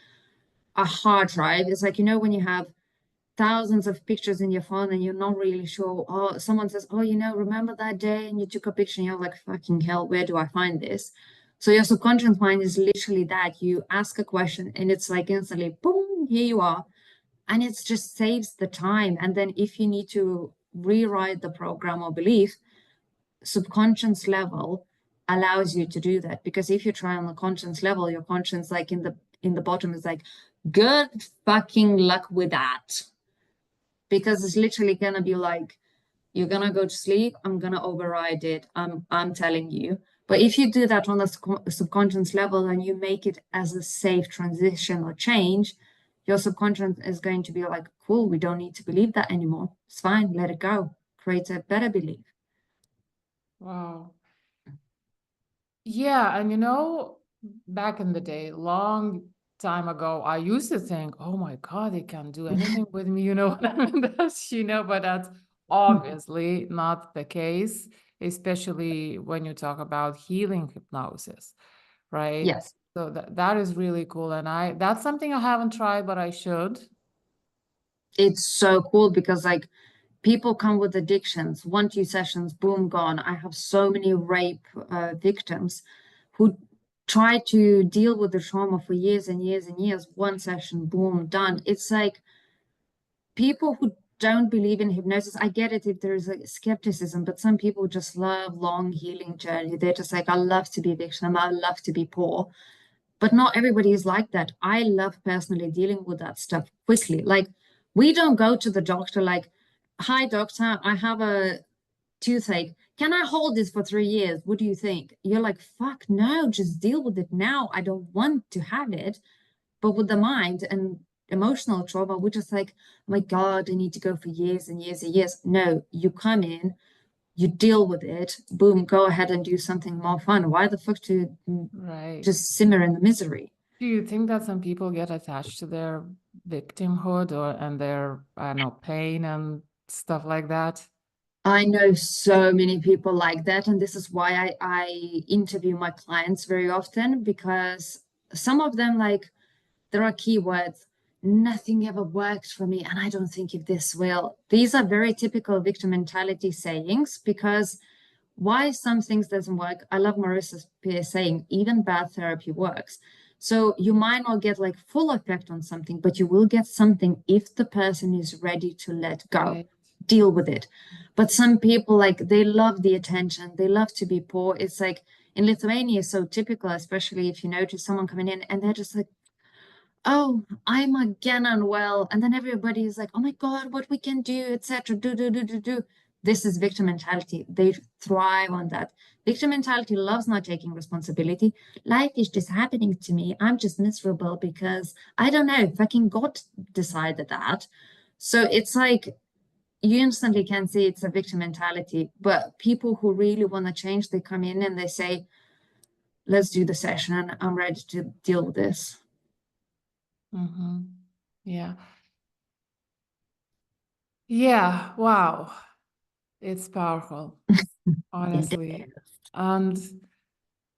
a hard drive. It's like, when you have thousands of pictures in your phone and you're not really sure. Oh, someone says, oh, remember that day and you took a picture and you're like, fucking hell, where do I find this? So your subconscious mind is literally that. You ask a question and it's like instantly, boom, here you are. And it just saves the time. And then if you need to rewrite the program or belief, subconscious level allows you to do that. Because if you try on the conscious level, your conscience, like in the bottom, is like, good fucking luck with that. Because it's literally gonna be like, you're gonna go to sleep, I'm gonna override it, I'm telling you. But if you do that on the subconscious level and you make it as a safe transition or change, your subconscious is going to be like, cool, we don't need to believe that anymore, it's fine, let it go, create a better belief. Wow. Yeah, and back in the day, long time ago, I used to think, oh my God, they can't do anything with me, what I mean? But that's obviously not the case, especially when you talk about healing hypnosis, right? Yes. So that is really cool. And that's something I haven't tried, but I should. It's so cool because like people come with addictions, 1-2 sessions, boom, gone. I have so many rape victims who try to deal with the trauma for years and years and years. 1 session, boom, done. It's like people who don't believe in hypnosis. I get it if there's a skepticism, but some people just love long healing journey. They're just like, I love to be a victim, I love to be poor. But not everybody is like that. I love personally dealing with that stuff quickly. Like, we don't go to the doctor like, hi, doctor, I have a toothache. Can I hold this for 3 years? What do you think? You're like, fuck no, just deal with it now. I don't want to have it. But with the mind and emotional trauma, we're just like, oh my God, I need to go for years and years and years. No, you come in, you deal with it, boom, go ahead and do something more fun. Why the fuck to Right. just simmer in the misery? Do you think that some people get attached to their victimhood and their, I don't know, pain and stuff like that? I know so many people like that. And this is why I interview my clients very often, because some of them, like, there are keywords. Nothing ever worked for me, and I don't think if this will. These are very typical victim mentality sayings, because why some things doesn't work. I love Marissa's saying, even bad therapy works. So you might not get like full effect on something, but you will get something if the person is ready to let go, Right. deal with it. But some people, like, they love the attention, they love to be poor. It's like in Lithuania, so typical, especially if you notice someone coming in and they're just like, oh, I'm again unwell. And then everybody is like, oh my God, what we can do, etc. Do. This is victim mentality. They thrive on that. Victim mentality loves not taking responsibility. Life is just happening to me. I'm just miserable because I don't know, fucking God decided that. So it's like you instantly can see it's a victim mentality. But people who really want to change, they come in and they say, let's do the session. I'm ready to deal with this. Yeah. Yeah. Wow. It's powerful, honestly. And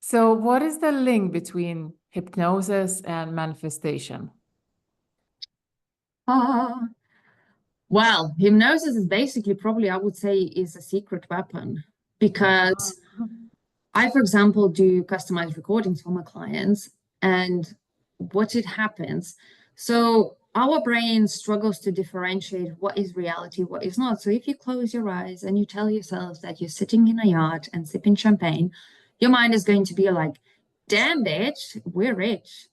so what is the link between hypnosis and manifestation? Ah, well, hypnosis is basically probably, I would say, is a secret weapon because I, for example, do customized recordings for my clients, and what it happens. So our brain struggles to differentiate what is reality, what is not. So if you close your eyes and you tell yourself that you're sitting in a yacht and sipping champagne, your mind is going to be like, damn, bitch, we're rich.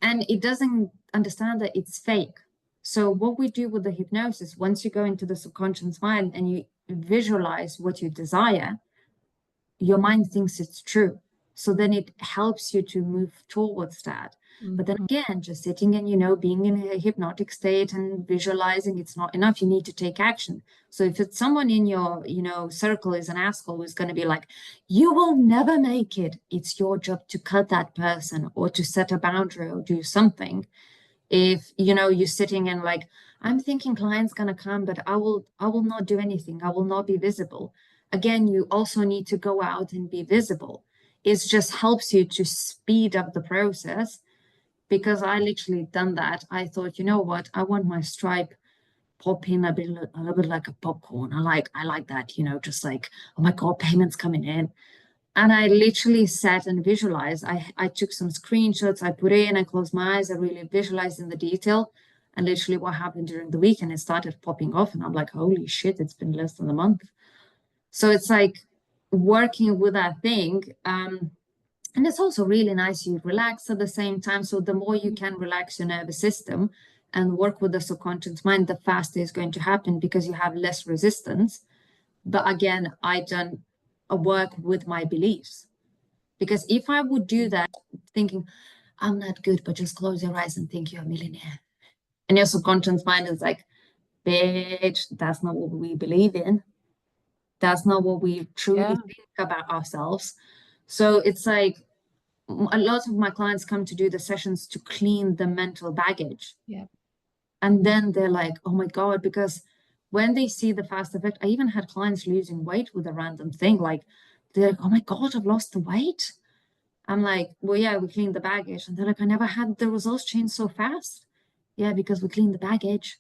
And it doesn't understand that it's fake. So what we do with the hypnosis, once you go into the subconscious mind and you visualize what you desire, your mind thinks it's true. So then it helps you to move towards that. But then again, just sitting and, being in a hypnotic state and visualizing, it's not enough. You need to take action. So if it's someone in your, circle is an asshole who's going to be like, you will never make it. It's your job to cut that person or to set a boundary or do something. If, you're sitting and like, I'm thinking client's going to come, but I will not do anything. I will not be visible. Again, you also need to go out and be visible. It just helps you to speed up the process, because I literally done that. I thought, you know what? I want my stripe pop in a little bit like a popcorn. I like that, just like, oh my God, payments coming in. And I literally sat and visualized. I took some screenshots, I put in, I closed my eyes, I really visualized in the detail. And literally what happened during the week, and it started popping off. And I'm like, holy shit, it's been less than a month. So it's like working with that thing. And it's also really nice. You relax at the same time. So the more you can relax your nervous system and work with the subconscious mind, the faster it's going to happen because you have less resistance. But again, I done a work with my beliefs. Because if I would do that thinking, I'm not good, but just close your eyes and think you're a millionaire. And your subconscious mind is like, bitch, that's not what we believe in. That's not what we truly Yeah. think about ourselves. So it's like a lot of my clients come to do the sessions to clean the mental baggage. Yeah. And then they're like, oh my God, because when they see the fast effect, I even had clients losing weight with a random thing. Like, they're like, oh my God, I've lost the weight. I'm like, well, yeah, we cleaned the baggage. And they're like, I never had the results change so fast. Yeah, because we cleaned the baggage.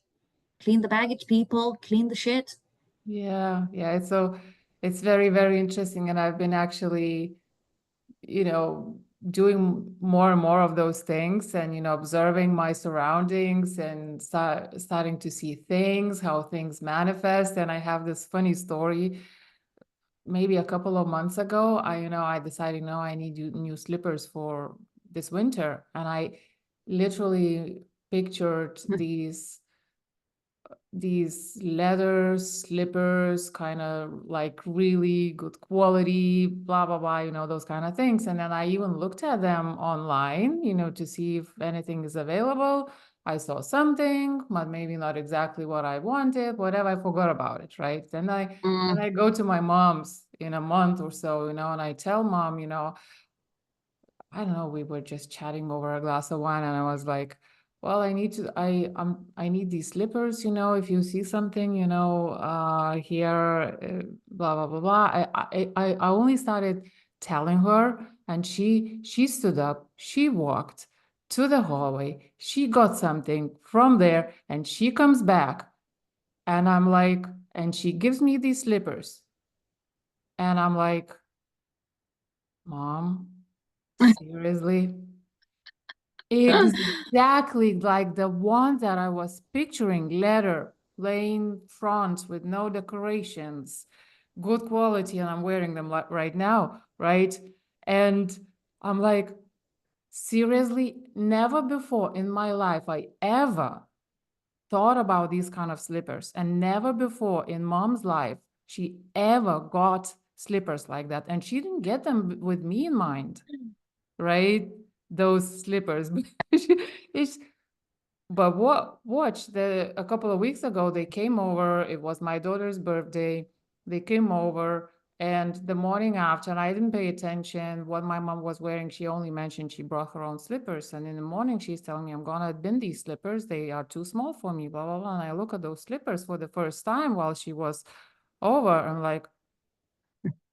Clean the baggage, people, clean the shit. Yeah. Yeah. It's very, very interesting. And I've been actually, doing more and more of those things and, observing my surroundings and starting to see things, how things manifest. And I have this funny story. Maybe a couple of months ago, I decided, no, I need new slippers for this winter. And I literally pictured these leather slippers, kind of like really good quality, blah, blah, blah, those kind of things. And then I even looked at them online, to see if anything is available. I saw something, but maybe not exactly what I wanted, whatever. I forgot about it, right? Then I go to my mom's in a month or so, and I tell mom, I don't know, we were just chatting over a glass of wine, and I was like, well, I need these slippers, if you see something, here, blah, blah, blah, blah. I only started telling her, and she stood up, she walked to the hallway, she got something from there, and she comes back, and I'm like, and she gives me these slippers, and I'm like, Mom, seriously? Exactly like the one that I was picturing, leather, plain front with no decorations, good quality, and I'm wearing them right now, right? And I'm like, Seriously, never before in my life I ever thought about these kind of slippers, and never before in mom's life she ever got slippers like that, and she didn't get them with me in mind, right? Those slippers. It's, but watch, a couple of weeks ago they came over. It was my daughter's birthday. They came over, and the morning after, and I didn't pay attention what my mom was wearing. She only mentioned she brought her own slippers. And in the morning, she's telling me, I'm gonna bin these slippers. They are too small for me, blah, blah, blah. And I look at those slippers for the first time while she was over. I'm like,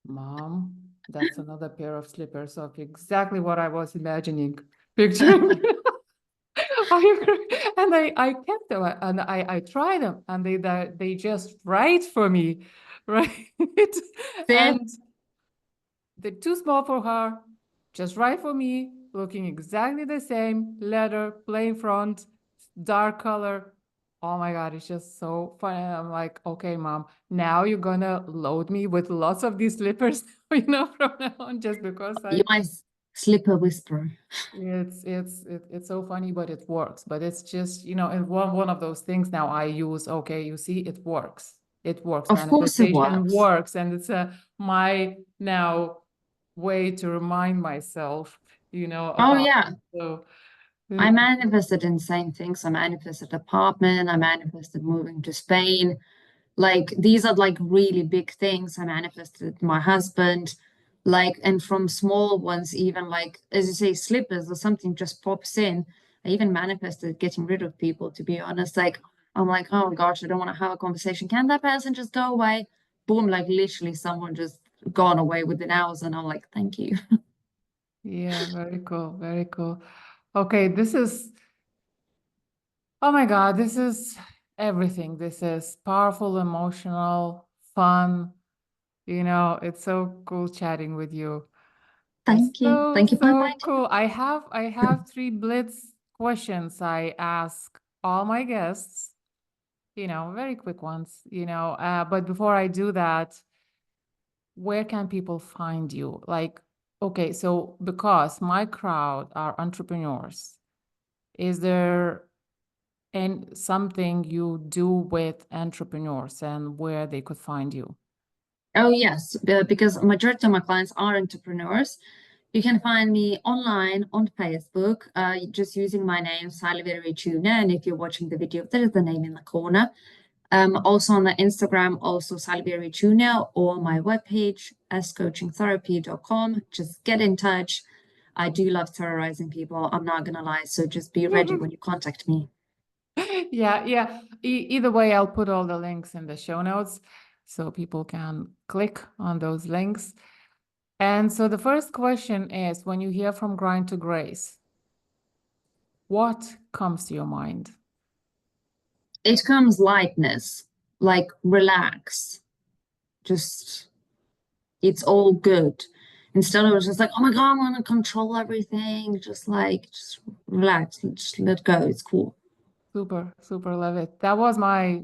Mom, that's another pair of slippers of exactly what I was imagining, picturing. I agree. And I kept them and I tried them, and they just right for me, right? See? And they're too small for her, just right for me, looking exactly the same, leather, plain front, dark color. Oh my God, it's just so funny. I'm like, okay, Mom, now you're gonna load me with lots of these slippers, from now on, just because You my slipper whisperer. it's so funny, but it works. But it's just, and one of those things now I use. Okay, you see, it works. It works. Of course it Manifestation works. works, and it's my now way to remind myself, Oh about yeah. so. I manifested insane things. I manifested apartment. I manifested moving to Spain. Like these are like really big things. I manifested my husband, like, and from small ones, even like, as you say, slippers or something just pops in. I even manifested getting rid of people, to be honest. Like, I'm like, oh gosh, I don't want to have a conversation. Can that person just go away? Boom, like literally someone just gone away within hours. And I'm like, thank you. Yeah, very cool, very cool. Okay, oh my God, this is everything. This is powerful, emotional, fun. It's so cool chatting with you. It's Thank you. so, Thank you for so inviting me. cool. I have three blitz questions I ask all my guests, very quick ones, but before I do that, where can people find you? Like, okay, so because my crowd are entrepreneurs, is there and something you do with entrepreneurs and where they could find you? Oh, yes, because majority of my clients are entrepreneurs. You can find me online on Facebook, just using my name, Salvija Reiciune. And if you're watching the video, there is the name in the corner. Also on the Instagram, also Salvija Reiciune, or my webpage, scoachingtherapy.com. Just get in touch. I do love terrorizing people. I'm not gonna lie. So just be ready when you contact me. Yeah, yeah. Either way, I'll put all the links in the show notes so people can click on those links. And so the first question is, when you hear from grind to grace, what comes to your mind? It comes lightness, like relax. Just it's all good. Instead of just like, oh my God, I'm gonna control everything. Just relax, just let go. It's cool. Super, super love it. That was my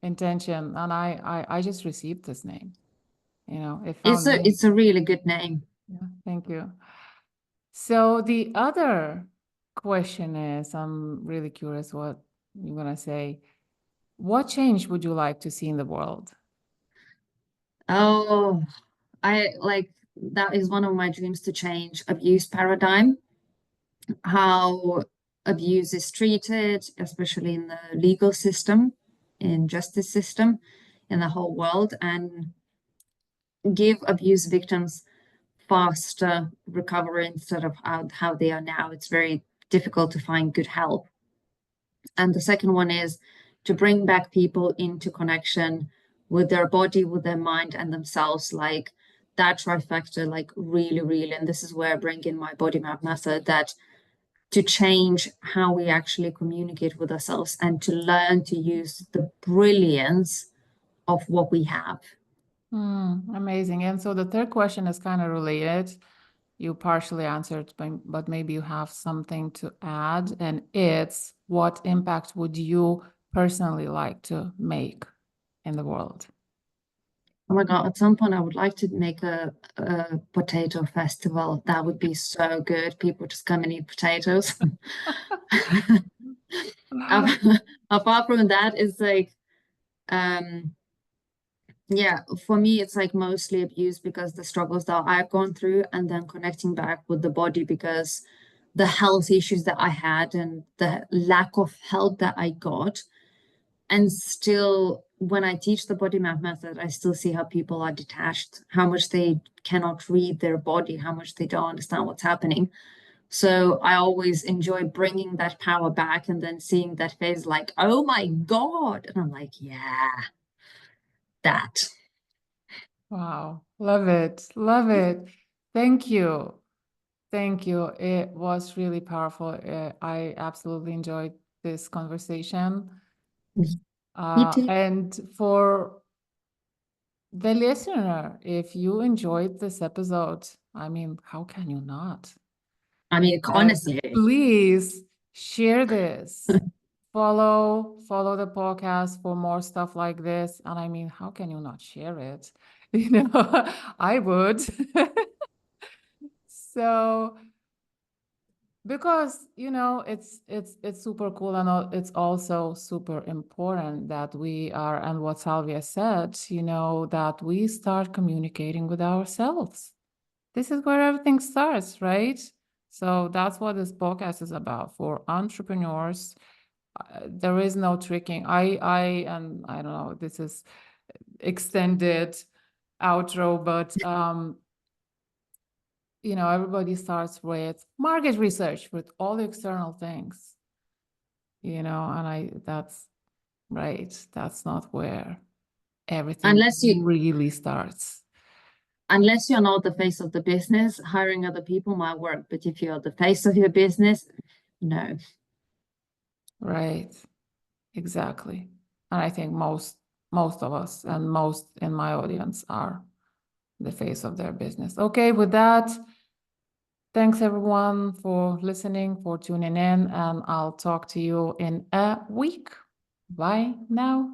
intention, and I just received this name. It It's found a me. it's a really good name. Yeah, thank you. So the other question is, I'm really curious what you're gonna say. What change would you like to see in the world? Oh, I like that is one of my dreams to change abuse paradigm, how abuse is treated, especially in the legal system, in justice system, in the whole world, and give abuse victims faster recovery instead of how they are now. It's very difficult to find good help. And the second one is to bring back people into connection with their body, with their mind, and themselves, like that trifecta, like really, really. And this is where I bring in my body map method, that to change how we actually communicate with ourselves and to learn to use the brilliance of what we have. Amazing. And so the third question is kind of related. You partially answered, but maybe you have something to add, and it's, what impact would you personally like to make in the world? Oh my God, at some point I would like to make a potato festival. That would be so good. People just come and eat potatoes. Apart from that, it's like, um, yeah, for me, it's like mostly abuse because the struggles that I've gone through, and then connecting back with the body because the health issues that I had and the lack of help that I got. And still, when I teach the body map method, I still see how people are detached, how much they cannot read their body, how much they don't understand what's happening. So I always enjoy bringing that power back and then seeing that phase like, oh my God. And I'm like, yeah, that. Wow, love it, love it. Thank you. Thank you. It was really powerful. I absolutely enjoyed this conversation. Me too. And for the listener, if you enjoyed this episode, I mean, how can you not? I mean, honestly, Please share this. Follow the podcast for more stuff like this. And I mean, how can you not share it? You know, I would. So because it's super cool, and it's also super important that we are, and what Salvia said, that we start communicating with ourselves. This is where everything starts, right? So that's what this podcast is about for entrepreneurs. There is no tricking. And I don't know, this is extended outro, but everybody starts with market research, with all the external things, and that's right. That's not where everything unless you really starts. unless you're not the face of the business, hiring other people might work. But if you're the face of your business, no. Right. Exactly. And I think most of us and most in my audience are the face of their business. Okay, with that, thanks everyone for listening, for tuning in, and I'll talk to you in a week. Bye now.